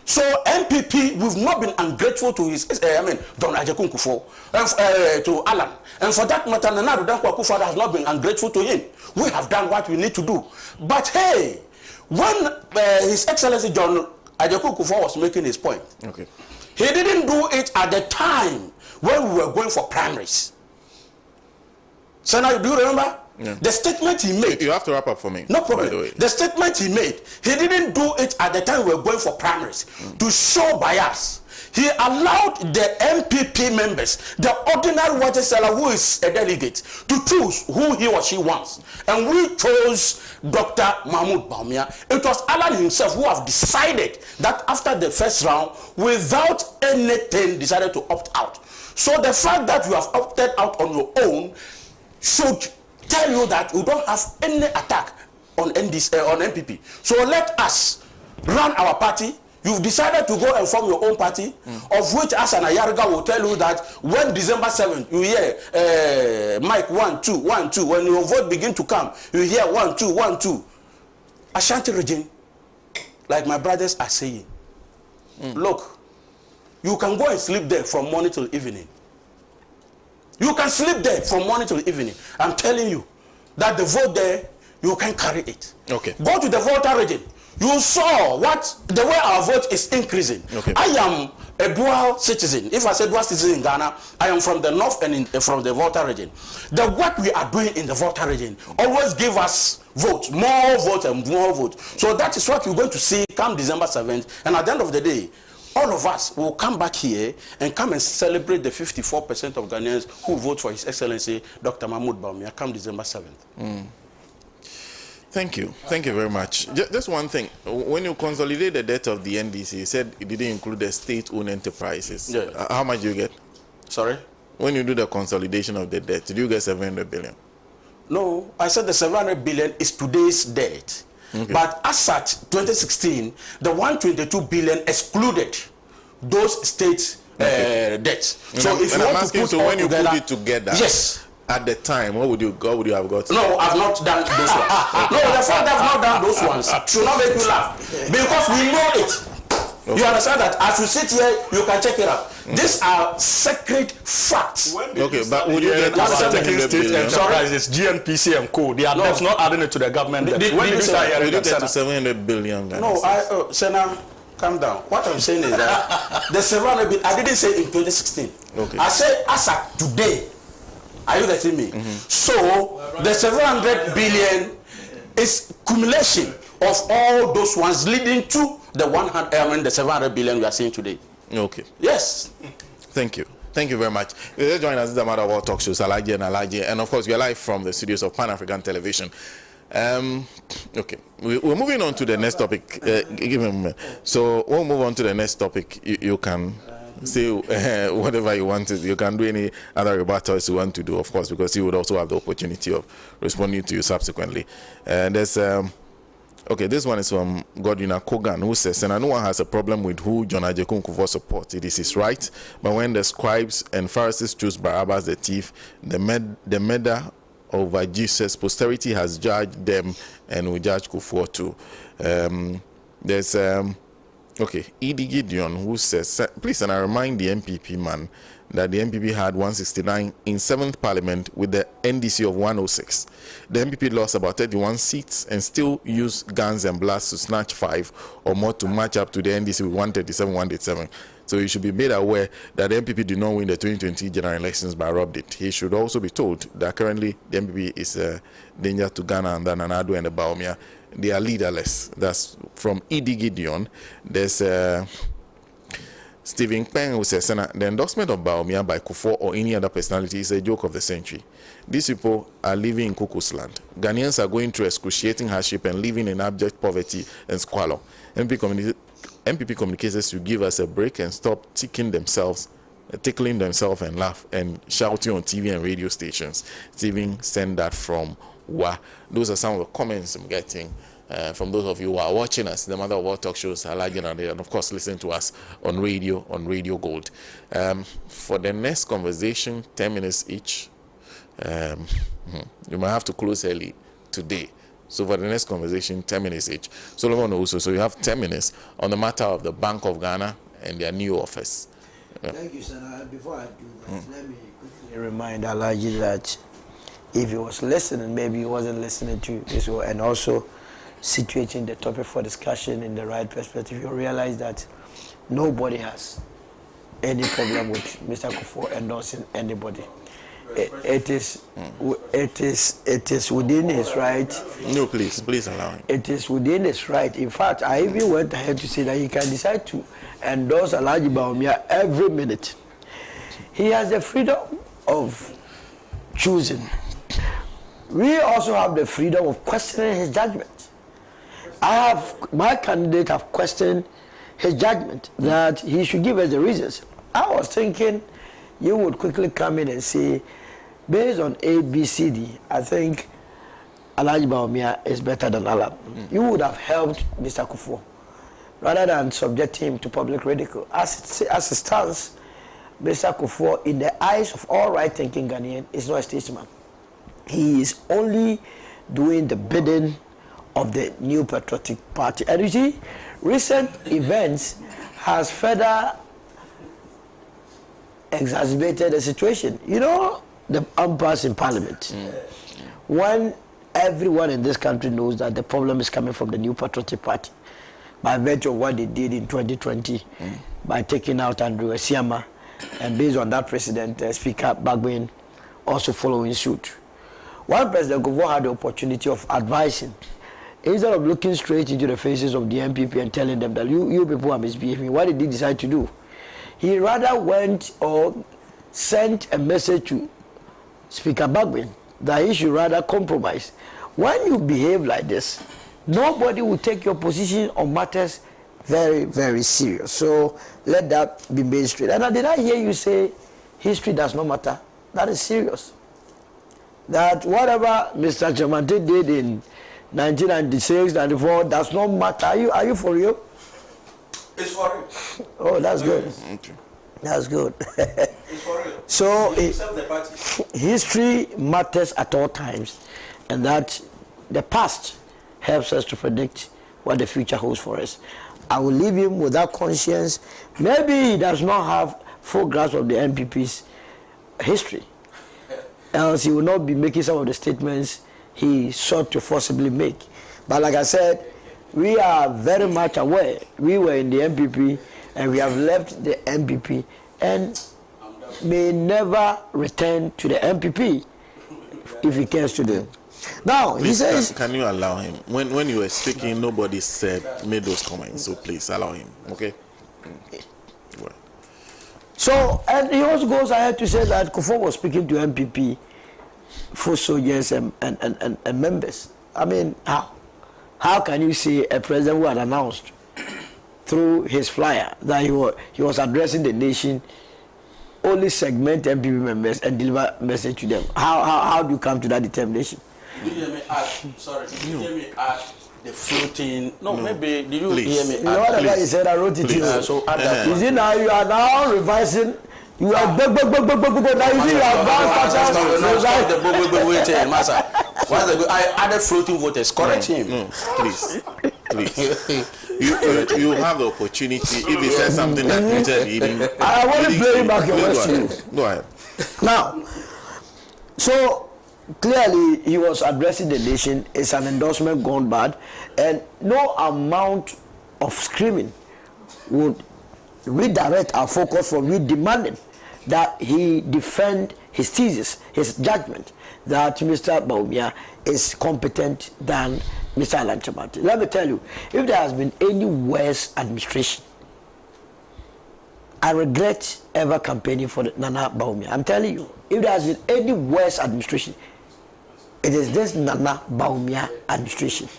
So MPP, we've not been ungrateful to his, Don Ajekun Kufuor, to Alan. And for that matter, Nana Dankwa Kufuor has not been ungrateful to him. We have done what we need to do. But hey, when His Excellency John Ajekun Kufuor was making his point, okay, he didn't do it at the time when we were going for primaries. So now, do you remember? Yeah. The statement he made. You have to wrap up for me. No problem. The statement he made, he didn't do it at the time we were going for primaries to show bias. He allowed the MPP members, the ordinary water seller who is a delegate, to choose who he or she wants. And we chose Dr. Mahmoud Bawumia. It was Alan himself who have decided that after the first round, without anything, decided to opt out. So the fact that you have opted out on your own should tell you that you don't have any attack on MPP. So let us run our party. You've decided to go and form your own party, of which Asan Ayarga will tell you that when December 7th, you hear Mike 1, 2, 1, 2. When your vote begin to come, you hear 1, 2, 1, 2. Ashanti region, like my brothers are saying, look, you can go and sleep there from morning till evening. You can sleep there from morning till evening. I'm telling you that the vote there, you can carry it. Okay. Go to the voter region. You saw the way our vote is increasing. Okay. I am a dual citizen. If I say dual citizen in Ghana, I am from the north and from the voter region. The work we are doing in the voter region always give us votes, more votes and more votes. So that is what you're going to see come December 7th. And at the end of the day, all of us will come back here and come and celebrate the 54% of Ghanaians who vote for His Excellency Dr. Mahmoud Bawumia come December 7th. Thank you. Thank you very much. Just one thing. When you consolidate the debt of the NDC, you said it didn't include the state-owned enterprises. Yeah. How much do you get? Sorry? When you do the consolidation of the debt, did you get 700 billion? No, I said the 700 billion is today's debt. Okay. But as at 2016, the 122 billion excluded those state debts. So if you want to put when you put it together, yes, at the time, what would you have got? No, I've not done those ones. No, the fact I've not done those ones should not make you laugh. Because we know it. Okay. You understand that? As you sit here, you can check it out. These are sacred facts. Okay, but would you get state enterprises, GNPC and co? They are not adding it to the government. When did you start hearing that? To 700 billion. No, Senator, calm down. What I'm saying is that the 700 billion, I didn't say in 2016. Okay. I said as of today. Are you getting me? So the 700 billion is accumulation of all those ones leading to the 700 billion we are seeing today. Okay. Yes. Thank you. Thank you very much. Let's join us in the Matter World Talk Shows, Alhaji and Alhaji, and of course we are live from the studios of Pan-African Television. Okay, we're moving on to the next topic. Give me a moment. So we'll move on to the next topic. You can say whatever you want to. You can do any other rebuttals you want to do, of course, because you would also have the opportunity of responding to you subsequently. And there's okay, this one is from Godwin Kogan, who says, and no one has a problem with who John Ajekun Kufuor supports. It is his right. But when the scribes and Pharisees choose Barabbas the thief, the murder over Jesus, posterity has judged them and will judge Kufuor too. There's okay, Edie Gideon, who says, please, and I remind the MPP man that the MPP had 169 in 7th Parliament with the NDC of 106. The MPP lost about 31 seats and still used guns and blasts to snatch 5 or more to match up to the NDC with 137, 187. So he should be made aware that the MPP did not win the 2020 general elections but robbed it. He should also be told that currently the MPP is a danger to Ghana and Nanado and the Baumia. They are leaderless. That's from Edie Gideon. There's Stephen Peng, who says, the endorsement of Baumia by Kufuor or any other personality is a joke of the century. These people are living in cuckoo's land. Ghanaians are going through excruciating hardship and living in abject poverty and squalor. MPP communicators should give us a break and stop tickling themselves and laugh and shouting on TV and radio stations. Stephen sent that from Wa. Those are some of the comments I'm getting from those of you who are watching us, the Mother of All Talk Shows, Alhaji and Alhaji, and of course listen to us on Radio Gold. For the next conversation, 10 minutes each. You might have to close early today. So for the next conversation, 10 minutes each. So you have 10 minutes on the matter of the Bank of Ghana and their new office. Thank you, sir. Before I do that, let me quickly remind Alhaji that if he was listening, maybe he wasn't listening to this, and also situating the topic for discussion in the right perspective, you realize that nobody has any problem with Mr. Kufuor endorsing anybody. It is within his right. No, please allow him. It is within his right. In fact, I even went ahead to say that he can decide to endorse Alhaji Baumia every minute. He has the freedom of choosing. We also have the freedom of questioning his judgment. My candidate have questioned his judgment that he should give us the reasons. I was thinking you would quickly come in and say, based on A, B, C, D, I think Alhaji Baumia is better than Alam. You would have helped Mr. Kufuor rather than subject him to public ridicule. As it stands, Mr. Kufuor, in the eyes of all right-thinking Ghanaians, is not a statesman. He is only doing the bidding of the New Patriotic Party. And you see, recent events has further exacerbated the situation. You know, the impasse in Parliament. When everyone in this country knows that the problem is coming from the New Patriotic Party, by virtue of what they did in 2020, by taking out Andrew Esiama, and based on that precedent, Speaker Bagbin also following suit. One President Kufuor had the opportunity of advising. Instead of looking straight into the faces of the MPP and telling them that you people are misbehaving, what did he decide to do? He rather went or sent a message to Speaker Bagbin that he should rather compromise. When you behave like this, nobody will take your position on matters very, very serious. So let that be made straight. And did I hear you say history does not matter? That is serious. That whatever Mr. Chamante did in 1996, 94 does not matter. Are you for real? It's for real. Oh, that's good. Okay. That's good. It's So history matters at all times, and that the past helps us to predict what the future holds for us. I will leave him with that conscience. Maybe he does not have full grasp of the NPP's history, else he will not be making some of the statements he sought to forcibly make. But like I said, we are very much aware. We were in the NPP and we have left the NPP and may never return to the NPP if he cares to do. Now, please, he says... Can you allow him? When you were speaking, nobody made those comments, so please allow him, okay? Well. So, and he also goes ahead to say that Kufuor was speaking to MPP for soldiers and members. I mean, how can you say a president who had announced through his flyer that he was addressing the nation, only segment MPP members and deliver message to them? How do you come to that determination? Did you hear me add? Sorry, did you hear me add the floating? No, maybe did you please. hear me? You know whatever he said, I wrote it to you. So add that. You see now, you are now revising. You are now you see you are bound to I added floating voters. Correct him. No, please. You have the opportunity. If he says something that you said, I want to play back your words to you. Go ahead. Now, so clearly he was addressing the nation. It's an endorsement gone bad, and no amount of screaming would redirect our focus from we demanding that he defend his thesis, his judgment that Mr. Bawumia is competent than Mr. Alhaji. Let me tell you, if there has been any worse administration, I regret ever campaigning for Nana Bawumia. I'm telling you, if there has been any worse administration, it is this Nana Bawumia administration.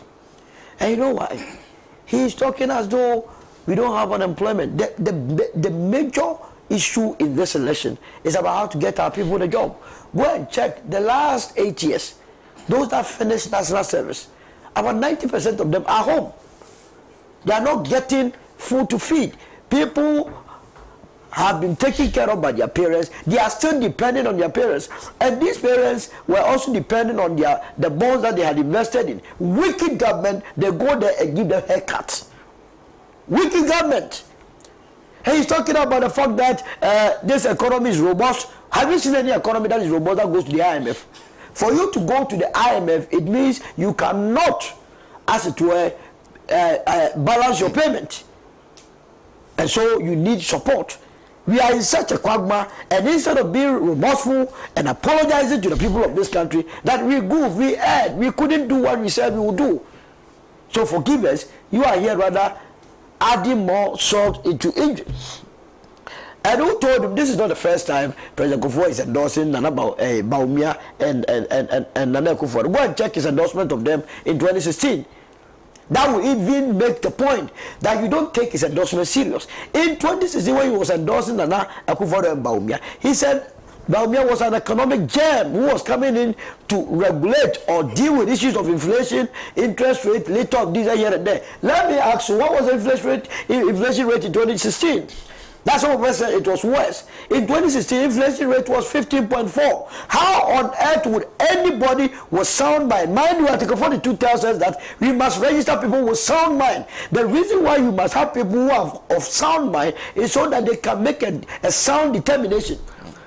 And you know why? He is talking as though we don't have unemployment. The major issue in this election is about how to get our people a job. Go and check the last 8 years. Those that finished national service, about 90% of them are home. They are not getting food to feed. People have been taken care of by their parents. They are still dependent on their parents. And these parents were also dependent on the bonds that they had invested in. Wicked government, they go there and give them haircuts. Wicked government. And he's talking about the fact that this economy is robust. Have you seen any economy that is robust that goes to the IMF? For you to go to the IMF, it means you cannot, as it were, balance your payment. And so you need support. We are in such a quagmire, and instead of being remorseful and apologizing to the people of this country that we goofed, we erred, we couldn't do what we said we would do. So forgive us, you are here rather adding more salt into injury. And who told him this is not the first time President Kufuor is endorsing Nana Bawumia and Nana Kufuor? Go and check his endorsement of them in 2016. That will even make the point that you don't take his endorsement serious. In 2016, when he was endorsing Nana Kufuor and Bawumia, he said Bawumia was an economic gem who was coming in to regulate or deal with issues of inflation, interest rate, later of this here and there. Let me ask you, what was the inflation rate in 2016? That's what we said it was worse. In 2016, inflation rate was 15.4. How on earth would anybody with sound mind? Mind you, Article 42 tells us that we must register people with sound mind. The reason why you must have people who have of sound mind is so that they can make a sound determination.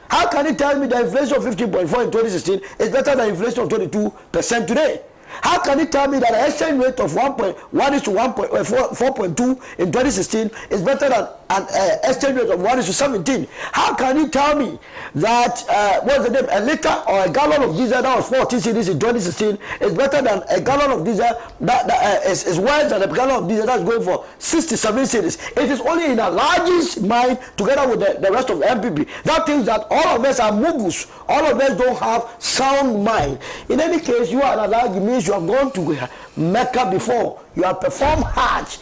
How can you tell me the inflation of 15.4 in 2016 is better than inflation of 22% today? How can you tell me that the exchange rate of 1.1 is to 4.2 in 2016 is better than an exchange rate of 1 is to 17? How can you tell me that what's the name? A liter or a gallon of diesel that was 40 cedis in 2016 is better than a gallon of diesel that is worse than a gallon of diesel that's going for 67 cedis. It is only in Alhaji's mind, together with the rest of the MPP, that thinks that all of us are mubus. All of us don't have sound mind. In any case, you are Alhaji means you have gone to Mecca before. You have performed Hajj.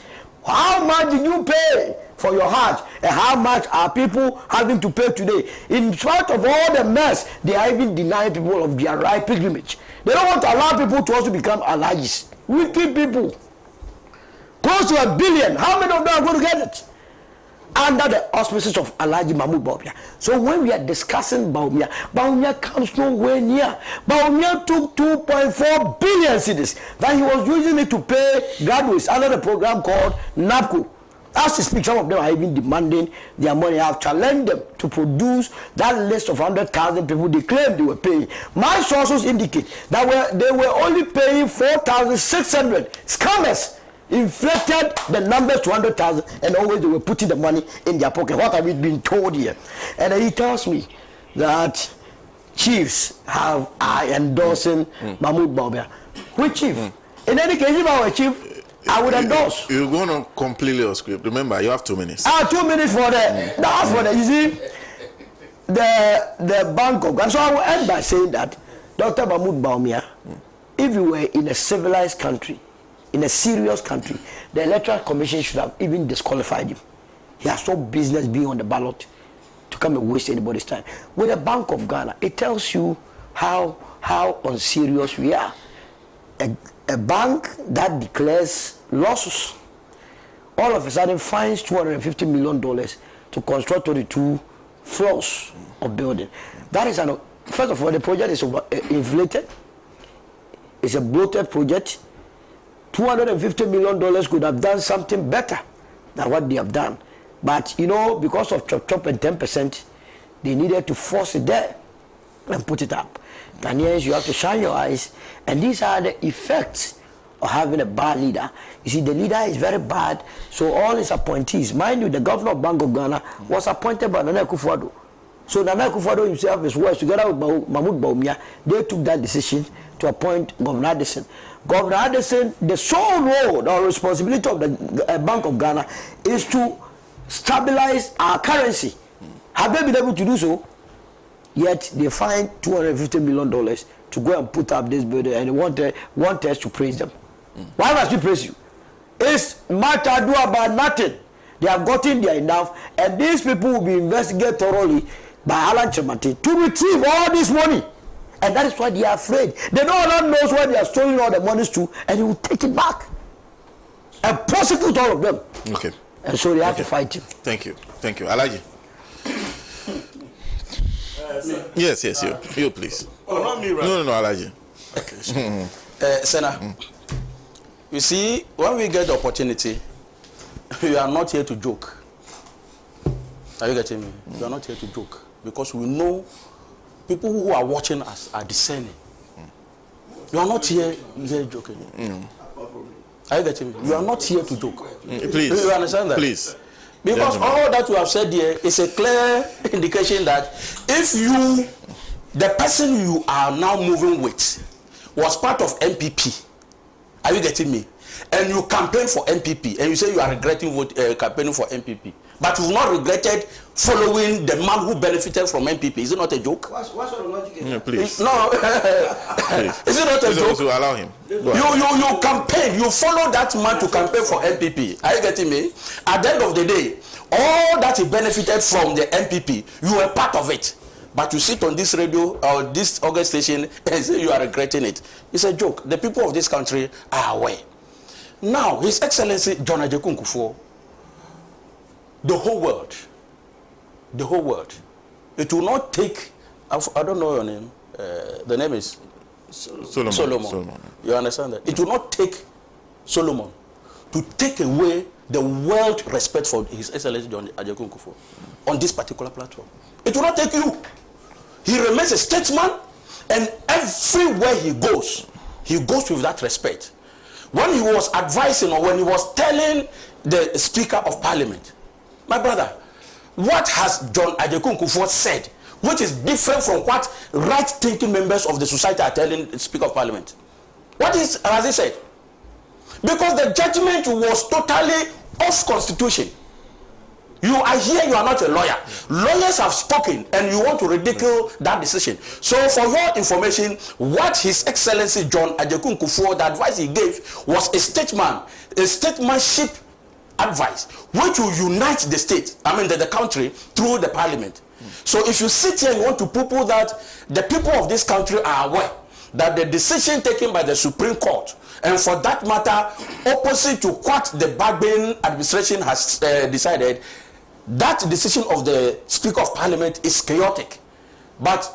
How much did you pay for your Hajj? And how much are people having to pay today? In spite of all the mess, they are even denying people of their right pilgrimage. They don't want to allow people to also become Alhajis. Wicked people. Close to 1 billion. How many of them are going to get it? under the auspices of Alhaji Mahmoud Bawumia. So when we are discussing Bawumia comes nowhere near. Bawumia took 2.4 billion cedis that he was using it to pay graduates under the program called NAPCO. As we speak, some of them are even demanding their money. I have challenged them to produce that list of 100,000 people they claimed they were paying. My sources indicate that they were only paying 4,600. Scammers inflated the numbers to 100,000 and always they were putting the money in their pocket. What have we been told here? And then he tells me that chiefs are endorsing Mahmoud Bawumia. Which chief? In any case, if I were chief, I would endorse. You're going to completely off script. Remember, you have 2 minutes. 2 minutes for the. That's for the. You see, the Bank of Ghana. So I will end by saying that Dr. Mahmoud Bawumia, if you were in a civilized country, in a serious country, the Electoral Commission should have even disqualified him. He has no business being on the ballot to come and waste anybody's time. With the Bank of Ghana, it tells you how unserious we are. A bank that declares losses all of a sudden fines $250 million to construct 32 floors of building. That is first of all, the project is inflated. It's a bloated project. $250 million could have done something better than what they have done. But you know, because of chop and 10%, they needed to force it there and put it up. Ghanaians, you have to shine your eyes, and these are the effects of having a bad leader. You see, the leader is very bad, so all his appointees, mind you, the governor of Bank of Ghana was appointed by Nana Akufo-Addo. So Nana Akufo-Addo himself, his wife, together with Mahmoud Bawumia, they took that decision to appoint Governor Addison. Governor Addison, the sole role or responsibility of the Bank of Ghana is to stabilize our currency. Have they been able to do so? Yet they find $250 million to go and put up this building, and they want us to praise them. Why must we praise you? It's matter ado about nothing. They have gotten their enough, and these people will be investigated thoroughly by Alan Chemate to retrieve all this money. And that is why they are afraid. They don't know where they are stealing all the monies to, and he will take it back and prosecute all of them. Okay. And so they have to fight him. Thank you. Thank you. Alhaji. Yes, you please. Oh, not me, right? No, Alhaji. Okay, sure. Senna, you see, when we get the opportunity, we are not here to joke. Are you getting me? We are not here to joke, because we know people who are watching us are discerning. You are not here joking. Are you getting me? You are not here to joke. Please. You understand that? Please. Because all that you have said here is a clear indication that if you, the person you are now moving with, was part of MPP, are you getting me? And you campaign for MPP, and you say you are regretting campaigning for MPP, but you've not regretted following the man who benefited from MPP. Is it not a joke? What sort of logic is that? Please. No. Please. Is it not a joke? To allow him. You campaign, you follow that man to campaign for MPP. Are you getting me? At the end of the day, all that he benefited from the MPP, you were part of it. But you sit on this radio or this August station and say you are regretting it. It's a joke. The people of this country are aware. Now, His Excellency John Ajekun Kufuor, the whole world, it will not take, I don't know your name, the name is Solomon. You understand that? It will not take Solomon to take away the world respect for His Excellency John Ajekun Kufuor on this particular platform. It will not take you. He remains a statesman, and everywhere he goes with that respect. When he was advising or when he was telling the Speaker of Parliament, my brother, what has John Ajekun Kufuor said, which is different from what right-thinking members of the society are telling the Speaker of Parliament? What has he said? Because the judgment was totally off constitution. You are here, you are not a lawyer. Lawyers have spoken, and you want to ridicule that decision. So for your information, what His Excellency John Ajekun Kufuor, the advice he gave was a statesmanship advice, which will unite the state, the country, through the parliament. So if you sit here and you want to poo-poo that, the people of this country are aware that the decision taken by the Supreme Court, and for that matter, opposite to what the Barbarian administration has decided, that decision of the Speaker of Parliament is chaotic. But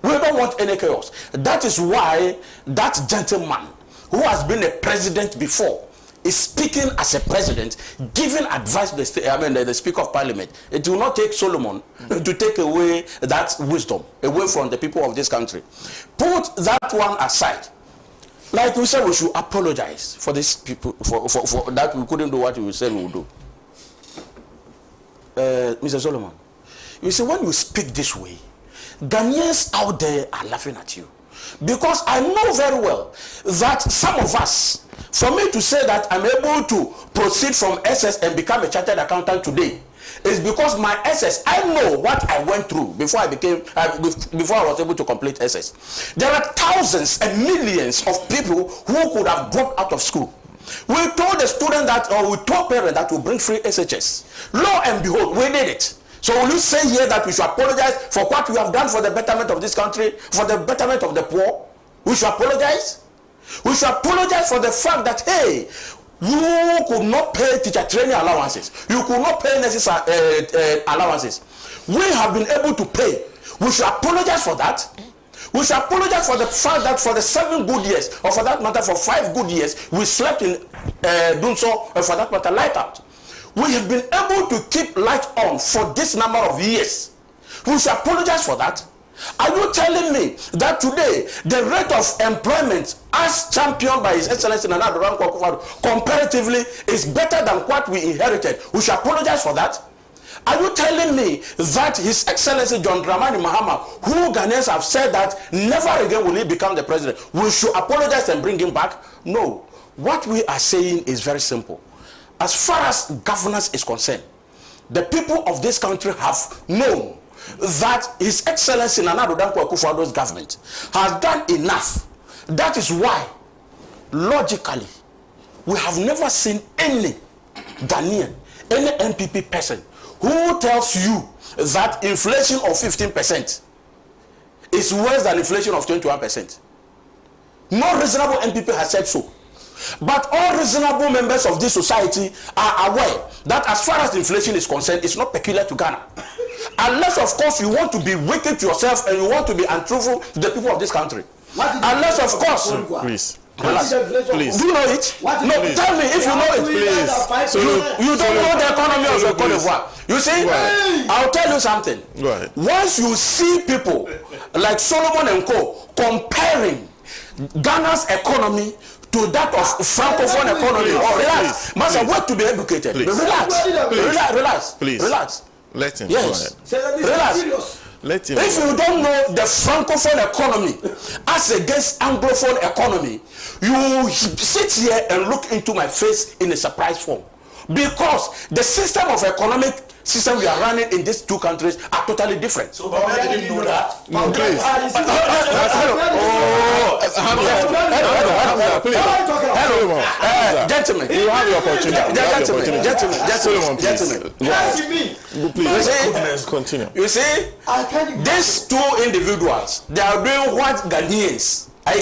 we don't want any chaos. That is why that gentleman who has been a president before is speaking as a president, giving advice to the Speaker of Parliament. It will not take Solomon to take away that wisdom away from the people of this country. Put that one aside. Like we said, we should apologize for these people, for that we couldn't do what we said we would do. Mr. Solomon, you see, when you speak this way, Ghanaians out there are laughing at you. Because I know very well that some of us, for me to say that I'm able to proceed from SS and become a chartered accountant today, is because my SS, I know what I went through before I was able to complete SS. There are thousands and millions of people who could have dropped out of school. We told the student that, or we told parents that we bring free SHS. Lo and behold, we did it. So will you say here that we should apologize for what we have done for the betterment of this country, for the betterment of the poor? We should apologize? We should apologize for the fact that, hey, you could not pay teacher training allowances. You could not pay necessary allowances. We have been able to pay. We should apologize for that. We should apologize for the fact that for the 7 good years, or for that matter for 5 good years, we slept in Dunso, or for that matter light out. We have been able to keep light on for this number of years. We should apologize for that. Are you telling me that today the rate of employment as championed by His Excellency Nana Addo Dankwa Akufo-Addo comparatively is better than what we inherited? We should apologize for that. Are you telling me that His Excellency John Dramani Mahama, who Ghanaians have said that never again will he become the president, we should apologize and bring him back? No. What we are saying is very simple. As far as governance is concerned, the people of this country have known that His Excellency Nana Addo Dankwa Akufo-Addo's government has done enough. That is why, logically, we have never seen any Ghanaian, any NPP person who tells you that inflation of 15% is worse than inflation of 21%. No reasonable NPP has said so. But all reasonable members of this society are aware that as far as inflation is concerned, it's not peculiar to Ghana. Unless, of course, you want to be wicked to yourself and you want to be untruthful to the people of this country. Unless, of course, please. Please. Do you know it? No, please. Tell me if you know it. Please. So you don't know the economy of Cote d'Ivoire. You see, I'll tell you something. Once you see people like Solomon and Co. comparing Ghana's economy to that of Francophone economy, or relax. Master, what to be educated? Relax. Relax. Let him. Yes. Relax. Let him. If you don't know the Francophone economy as against Anglophone economy, you sit here and look into my face in a surprise form. Because the system of economic system we are running in these two countries are totally different. So Bawumia didn't know that. No, please. Gentlemen, you have the opportunity. Gentlemen. Continue. You see, these two individuals, they are doing what Ghanaians are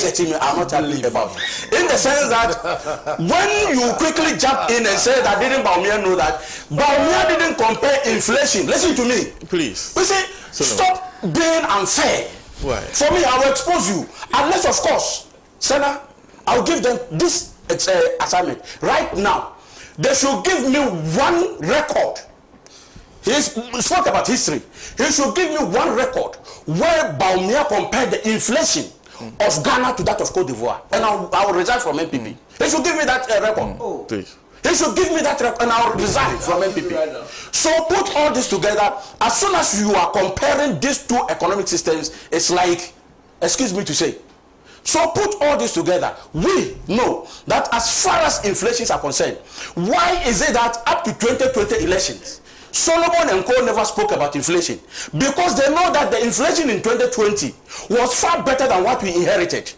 not happy about. In the sense that when you quickly jump in and say that didn't Bawumia know that, Bawumia didn't compare inflation. Listen to me. Please. You see, stop being unfair. Why? For me, I will expose you. Unless, of course, Senna, I'll give them this assignment. Right now, they should give me one record. He spoke about history. He should give me one record where Bawumia compared the inflation of Ghana to that of Cote d'Ivoire, and I will resign from MPP. He should give me that record. Please. He should give me that record, and I will resign from MPP. So put all this together. As soon as you are comparing these two economic systems, it's like, excuse me to say. So put all this together. We know that as far as inflations are concerned, why is it that up to 2020 elections, Solomon and Co. never spoke about inflation? Because they know that the inflation in 2020 was far better than what we inherited.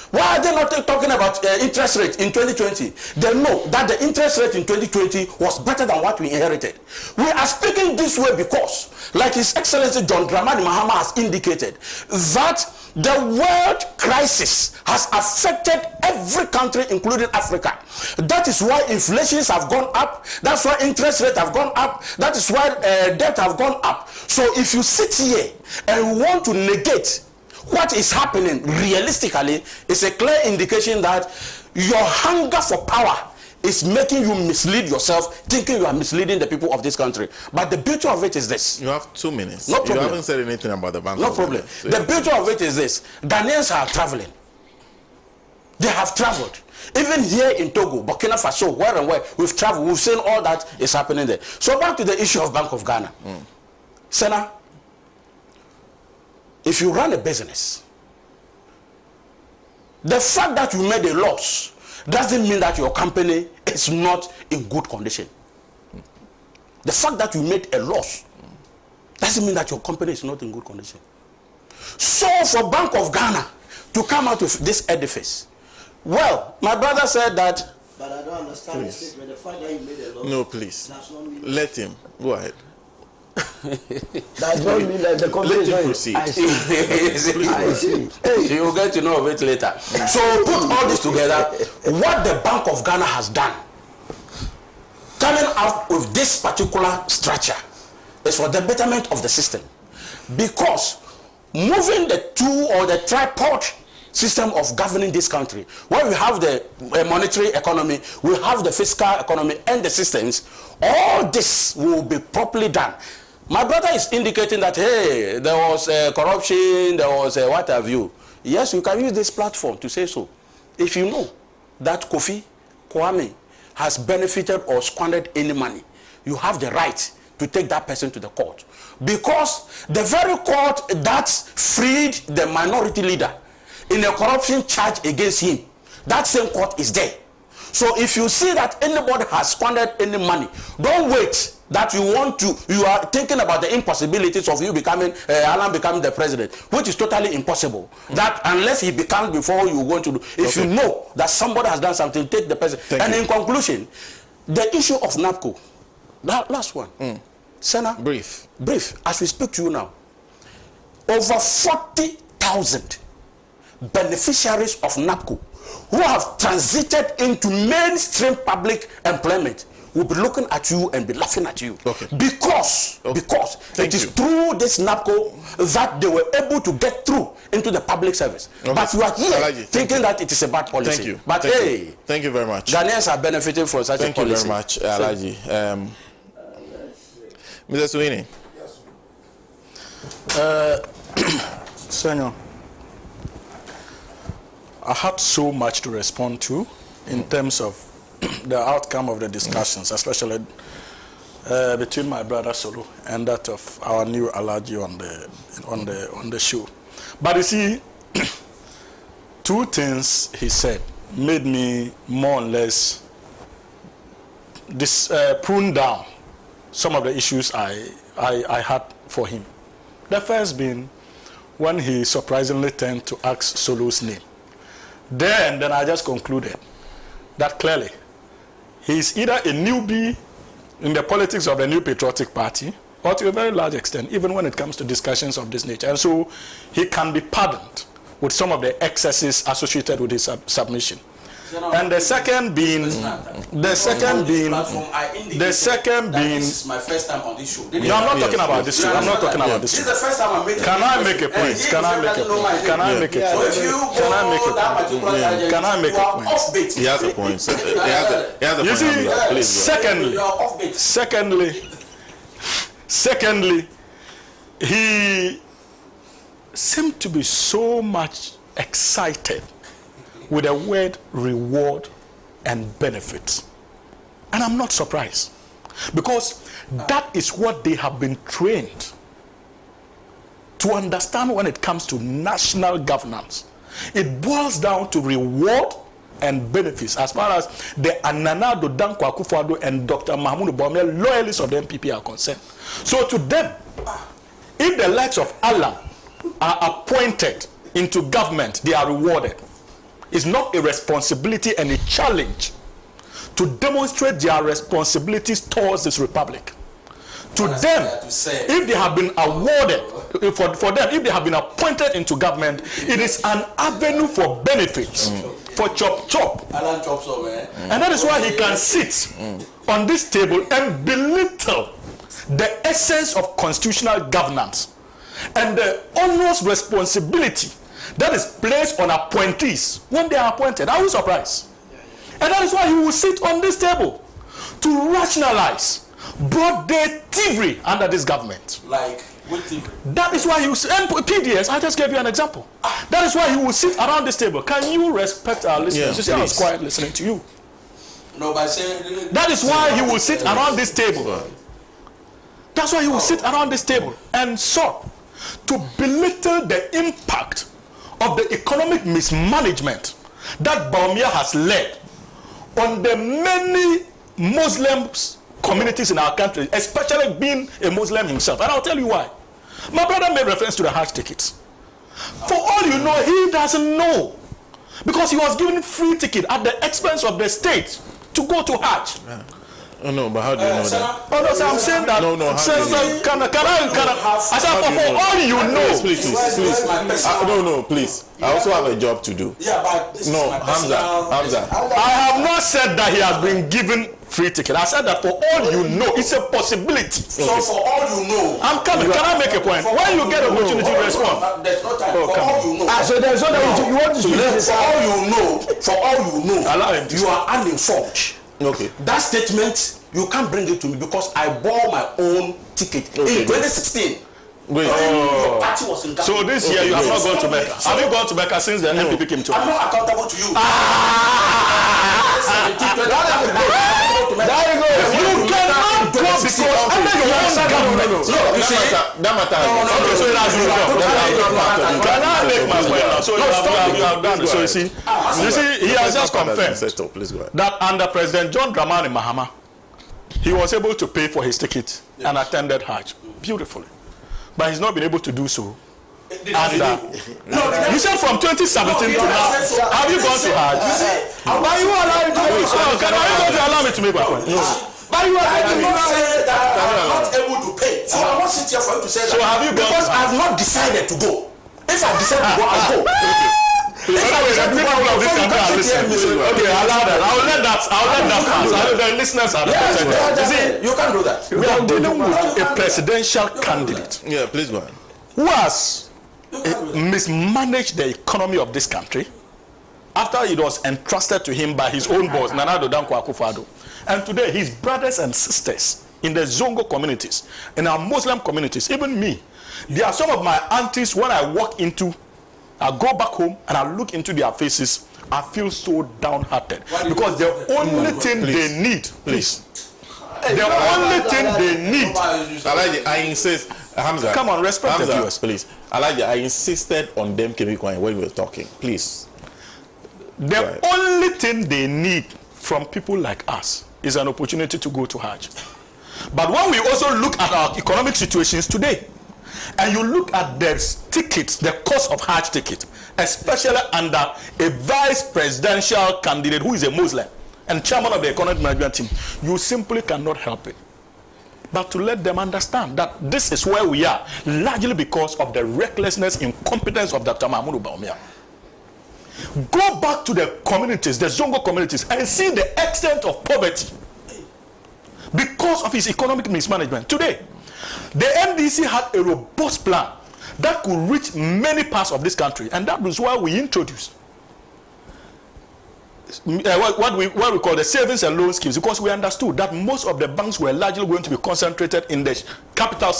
Why are they not talking about interest rate in 2020? They know that the interest rate in 2020 was better than what we inherited. We are speaking this way because, like His Excellency John Dramani Mahama has indicated, that The world crisis has affected every country, including Africa. That is why inflations have gone up. That's why interest rates have gone up. That is why debt have gone up. So if you sit here and want to negate what is happening realistically, it's a clear indication that your hunger for power is making you mislead yourself, thinking you are misleading the people of this country. But the beauty of it is this. You have 2 minutes. No problem. You haven't said anything about the bank. No problem. So the beauty of it is this. Ghanaians are traveling. They have traveled. Even here in Togo, Burkina Faso, where and where, we've traveled. We've seen all that is happening there. So back to the issue of Bank of Ghana. Senna, if you run a business, the fact that you made a loss doesn't mean that your company is not in good condition. The fact that you made a loss doesn't mean that your company is not in good condition. So for Bank of Ghana to come out of this edifice, well, my brother said that. But I don't understand the statement. The fact that you made a loss. No, please. Let him. Go ahead. Does not mean that the company Let him proceed. I see. Hey, you'll get to know of it later. So put all this together, what the Bank of Ghana has done, coming out with this particular structure, is for the betterment of the system. Because moving the two or the tripod system of governing this country, where we have the monetary economy, we have the fiscal economy and the systems, all this will be properly done. My brother is indicating that, hey, there was corruption, there was what have you. Yes, you can use this platform to say so. If you know that Kofi Kwame has benefited or squandered any money, you have the right to take that person to the court. Because the very court that freed the minority leader in a corruption charge against him, that same court is there. So if you see that anybody has squandered any money, don't wait that you are thinking about the impossibilities of you becoming, Alan becoming the president, which is totally impossible. That unless he becomes before you want to do, if you know that somebody has done something, take the president. In conclusion, the issue of NAPCO, that last one, Senna, brief, as we speak to you now, over 40,000 beneficiaries of NAPCO who have transited into mainstream public employment will be looking at you and be laughing at you. Because it is through this NAPCO that they were able to get through into the public service. But you are here Alhaji, thinking that it is a bad policy. Thank you. But thank you very much. Ghanaians are benefiting from such a policy. Thank you very much, Alhaji. Mr. Sweeney. Senor, I had so much to respond to in terms of the outcome of the discussions, especially between my brother Solo and that of our new Alhaji on the show. But you see, two things he said made me more or less prune down some of the issues I had for him. The first being when he surprisingly turned to ask Solo's name. Then I just concluded that clearly he's either a newbie in the politics of the New Patriotic Party, or to a very large extent, even when it comes to discussions of this nature. And so he can be pardoned with some of the excesses associated with his submission. And the second being, this is my first time on this show. No, I'm not talking about this show. I'm not talking about this show. This is the first time I'm making. Can I make a point? Can I make a point? Can I make a point? Can I make a point? He has a point. He has a You see, secondly, he seemed to be so much excited with the word reward and benefits. And I'm not surprised, because that is what they have been trained to understand when it comes to national governance. It boils down to reward and benefits as far as the Ananado Dankwa Akufo-Addo and Dr. Mahmoud Bawumia loyalists of the NPP are concerned. So to them, if the likes of Allah are appointed into government, they are rewarded. It's not a responsibility and a challenge to demonstrate their responsibilities towards this republic, To them, if they have been awarded, for them, if they have been appointed into government, it is an avenue for benefits, for chop. And that is why he can sit on this table and belittle the essence of constitutional governance and the onerous responsibility that is placed on appointees when they are appointed. I was surprised. And that is why he will sit on this table to rationalize broad-day thievery under this government. Like, what thievery? That is why he will sit, and PDS, I just gave you an example. That is why he will sit around this table. Can you respect our listeners? Yeah, you see, I was quiet listening to you. No, by saying... That is why he will sit around this table. That's why he will sit around this table and sought to belittle the impact of the economic mismanagement that Bawumia has led on the many Muslims communities in our country, especially being a Muslim himself. And I'll tell you why. My brother made reference to the Hajj tickets. For all you know, he doesn't know. Because he was given free ticket at the expense of the state to go to Hajj. Yeah. Oh no, but how do you know that? Oh no, so I'm saying that. No, I said, for all you know. Please. No, please. I also have a job to do. Yeah, but this No, is my Hamza. I have not said that he has been given free ticket. I said that for all you know, it's a possibility. So for all you know, I'm coming. Can I make a point? When you get an opportunity to respond. There's no time. For all you know. So there's no that you want to speak. For all you know, Allow him to you are uninformed. Okay. That statement, you can't bring it to me because I bought my own ticket in 2016. Wait. Your party was in So this year you have not gone to Mecca. Have you gone to Mecca since the NPP came to? I'm not accountable to you. There you go. You cannot go because under your own government. That matter. Okay, so it has been done. Can I make my point now? So you have done it. So you see, he has just confirmed that under President John Dramani Mahama, he was able to pay for his ticket and attended Hajj beautifully, but he's not been able to do so. And you said from 2017 to now, have you gone to Hajj? But you allow me to make can you going to allow me to make my point? No. But you are say that I'm not able to pay. So I won't sit here for you to say that. So have you gone? Because I have not decided to go. If I decide to go, I'll go. Okay, allow that. I'll let that pass. The listeners are the you can't do that. We are dealing with a presidential candidate. Yeah, please go on. Who has mismanaged the economy of this country after it was entrusted to him by his own boss, Nana Addo Dankwa Akufo-Addo. And today, his brothers and sisters in the Zongo communities, in our Muslim communities, even me, there are some of my aunties, when I walk into, I go back home and I look into their faces, I feel so downhearted. Because the only thing they need, the only thing they need. Alhaji, I insist. Hamza, come on, respect Hamza, the viewers. Please. Alhaji, I insisted on them keeping quiet when we were talking. Please. The only thing they need from people like us is an opportunity to go to Hajj. But when we also look at our economic situations today, and you look at the tickets, the cost of Hajj ticket, especially under a vice presidential candidate who is a Muslim and chairman of the economic management team, you simply cannot help it but to let them understand that this is where we are, largely because of the recklessness, incompetence of Dr. Mahmoud Bawumia. Go back to the communities, the Zongo communities, and see the extent of poverty because of his economic mismanagement. Today, the NDC had a robust plan that could reach many parts of this country, and that was why we introduced what we call the savings and loan schemes, because we understood that most of the banks were largely going to be concentrated in the capital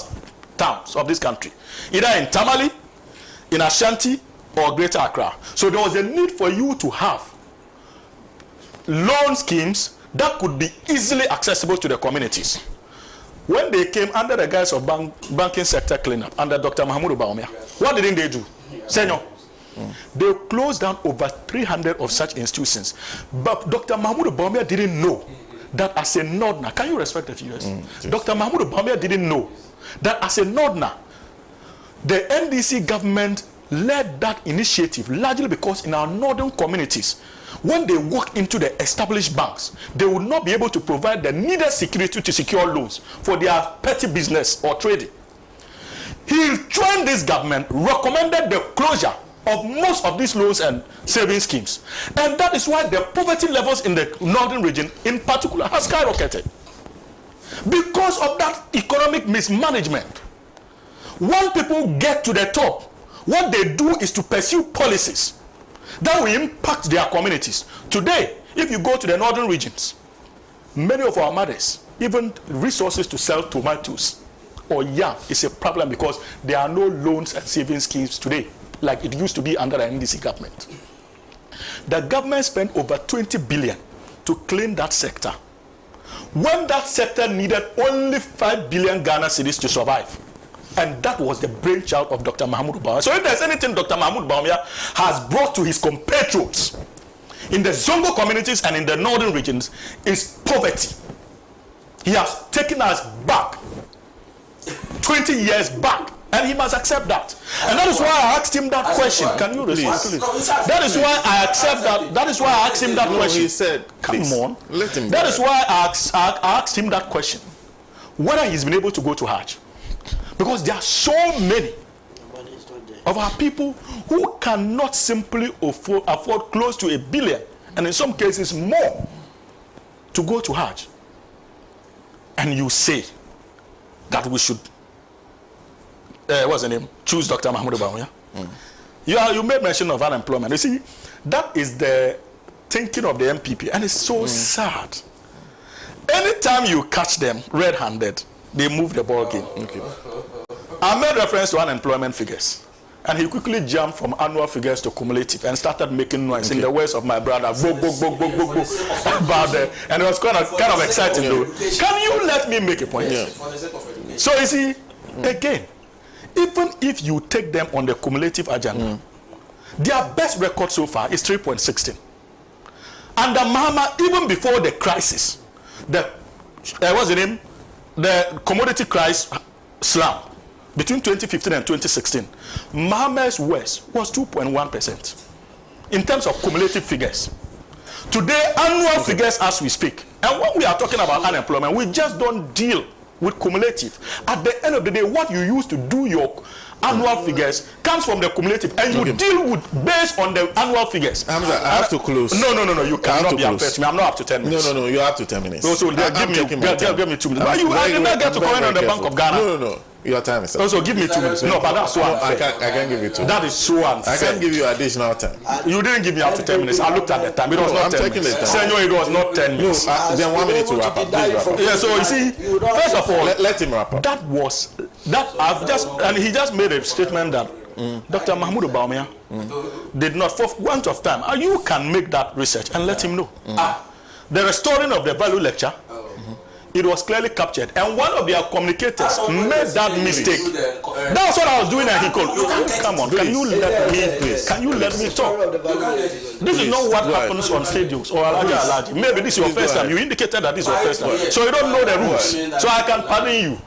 towns of this country, either in Tamale, in Ashanti, or Greater Accra. So there was a need for you to have loan schemes that could be easily accessible to the communities. When they came under the guise of banking sector cleanup under Dr. Mahmoud Bawumia, what didn't they do? Senor, they closed down over 300 of such institutions. But Dr. Mahmoud Bawumia didn't know that as a Northerner, can you respect the viewers? Dr. Mahmoud Bawumia didn't know that as a Northerner, the NDC government led that initiative largely because in our northern communities, when they walk into the established banks, they will not be able to provide the needed security to secure loans for their petty business or trading. He joined this government, recommended the closure of most of these loans and saving schemes. And that is why the poverty levels in the northern region in particular has skyrocketed. Because of that economic mismanagement. When people get to the top, what they do is to pursue policies that will impact their communities. Today, if you go to the northern regions, many of our mothers, even resources to sell tomatoes or yam is a problem because there are no loans and saving schemes today, like it used to be under the NDC government. The government spent over 20 billion to clean that sector, when that sector needed only 5 billion Ghana cedis to survive. And that was the brainchild of Dr. Mahmoud Bawumia. So if there's anything Dr. Mahmoud Bawumia has brought to his compatriots in the Zongo communities and in the northern regions is poverty. He has taken us back 20 years back, and he must accept that. And that is why I asked him that question. Can you respond, please? That is why I accept that. That is why I asked him that question. He said, come on. Let him. That is why I asked him that question. Whether he's been able to go to Hajj. Because there are so many of our people who cannot simply afford close to $1 billion, and in some cases more, to go to Hajj. And you say that we should, what's the name? Choose Dr. Mahmoud Bawumia. You made mention of unemployment. You see, that is the thinking of the MPP, and it's so sad. Anytime you catch them red-handed, they move the ball game. Okay. I made reference to unemployment figures, and he quickly jumped from annual figures to cumulative and started making noise in the words of my brother. About and it was kind of exciting though. Can you let me make a point? Yeah. So you see, again, even if you take them on the cumulative agenda, their best record so far is 3.16. Under Mahama, even before the crisis, what's the name? The commodity crisis slump between 2015 and 2016, Mahama's worst was 2.1% in terms of cumulative figures. Today, annual figures as we speak, and when we are talking about unemployment, we just don't deal with cumulative. At the end of the day, what you use to do your annual figures comes from the cumulative, and you deal with based on the annual figures. Hamza, I have to close. No, you cannot be unfair to me. I'm not up to 10 minutes. No, you have to 10 minutes. So give me 2 minutes. But you did not get to comment on the Bank of Ghana. No. Your time is up. Also, give me 2 minutes. No, but that's so unfair. I can't give you 2. That is so unfair. I can't give you additional time. You didn't give me up to 10 minutes. I looked at the time. It was not 10 minutes. Senor, it was not 10 minutes. Then 1 minute to wrap up. Yeah, so you see, first of all, let him wrap up. And he just made a statement that Dr. Mahmoud Bawumia did not, for want of time, you can make that research and let him know. The restoring of the value lecture, it was clearly captured, and one of their communicators made that mistake. That's what I was doing, and he called. Come on, can you let me talk? This is not what happens on stadiums or Alhaji. Maybe this is your first time. You indicated that this is your first time, so you don't know the rules. So I can pardon you.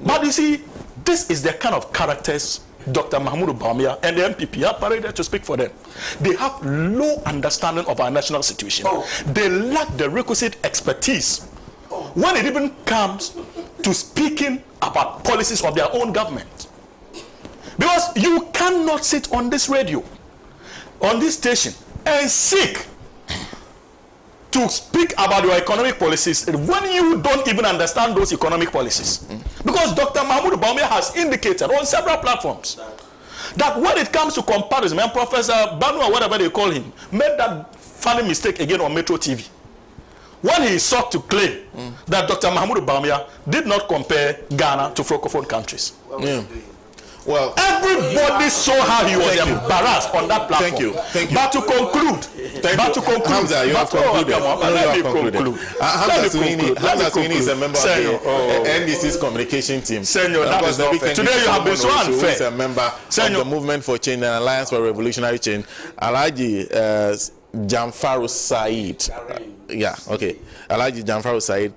But you see, this is the kind of characters Dr. Mahmoud Bawumia and the MPP are paraded to speak for them. They have low understanding of our national situation. They lack the requisite expertise when it even comes to speaking about policies of their own government. Because you cannot sit on this radio, on this station, and seek to speak about your economic policies when you don't even understand those economic policies. Because Dr. Mahmoud Bawumia has indicated on several platforms that when it comes to comparison, and Professor Banu or whatever they call him, made that funny mistake again on Metro TV. When he sought to claim that Dr. Mahmoud Bawumia did not compare Ghana to Francophone countries. Well, everybody saw how he was embarrassed on that platform. Thank you. But to conclude, Hamza, you have concluded. Let me conclude. Hamza Sweeney is a member of the NDC's communication team. Senor, that is not fair. Today you have been so unfair. He's a member of the Movement for Change and Alliance for Revolutionary Change. Alhaji Jamfaru Said. Alhaji Jamfaru Said.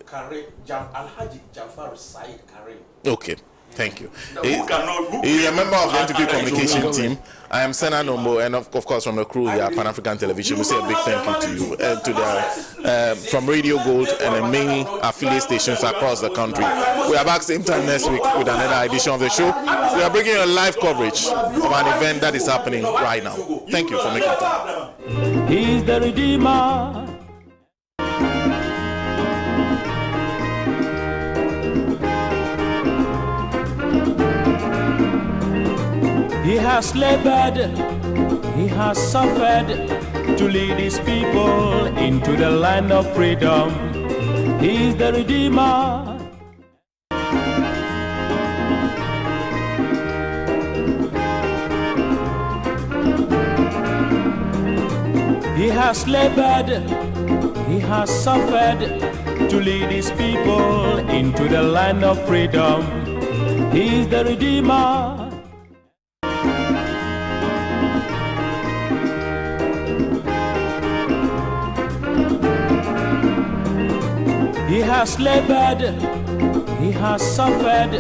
Alhaji Jamfaru Said Karim. Okay. Thank you. Who He's a member of the NPP communication team. I am Sena Nombo, and of course from the crew here at Pan-African Television. We say a big thank you to you, to the from Radio Gold and the many affiliate stations across the country. We are back same time next week with another edition of the show. We are bringing you a live coverage of an event that is happening right now. Thank you for making time. He's the Redeemer. He has labored, he has suffered to lead his people into the land of freedom. He is the Redeemer. He has labored, he has suffered to lead his people into the land of freedom. He is the Redeemer. He has labored, he has suffered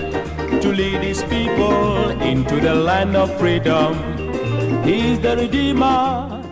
to lead his people into the land of freedom. He is the Redeemer.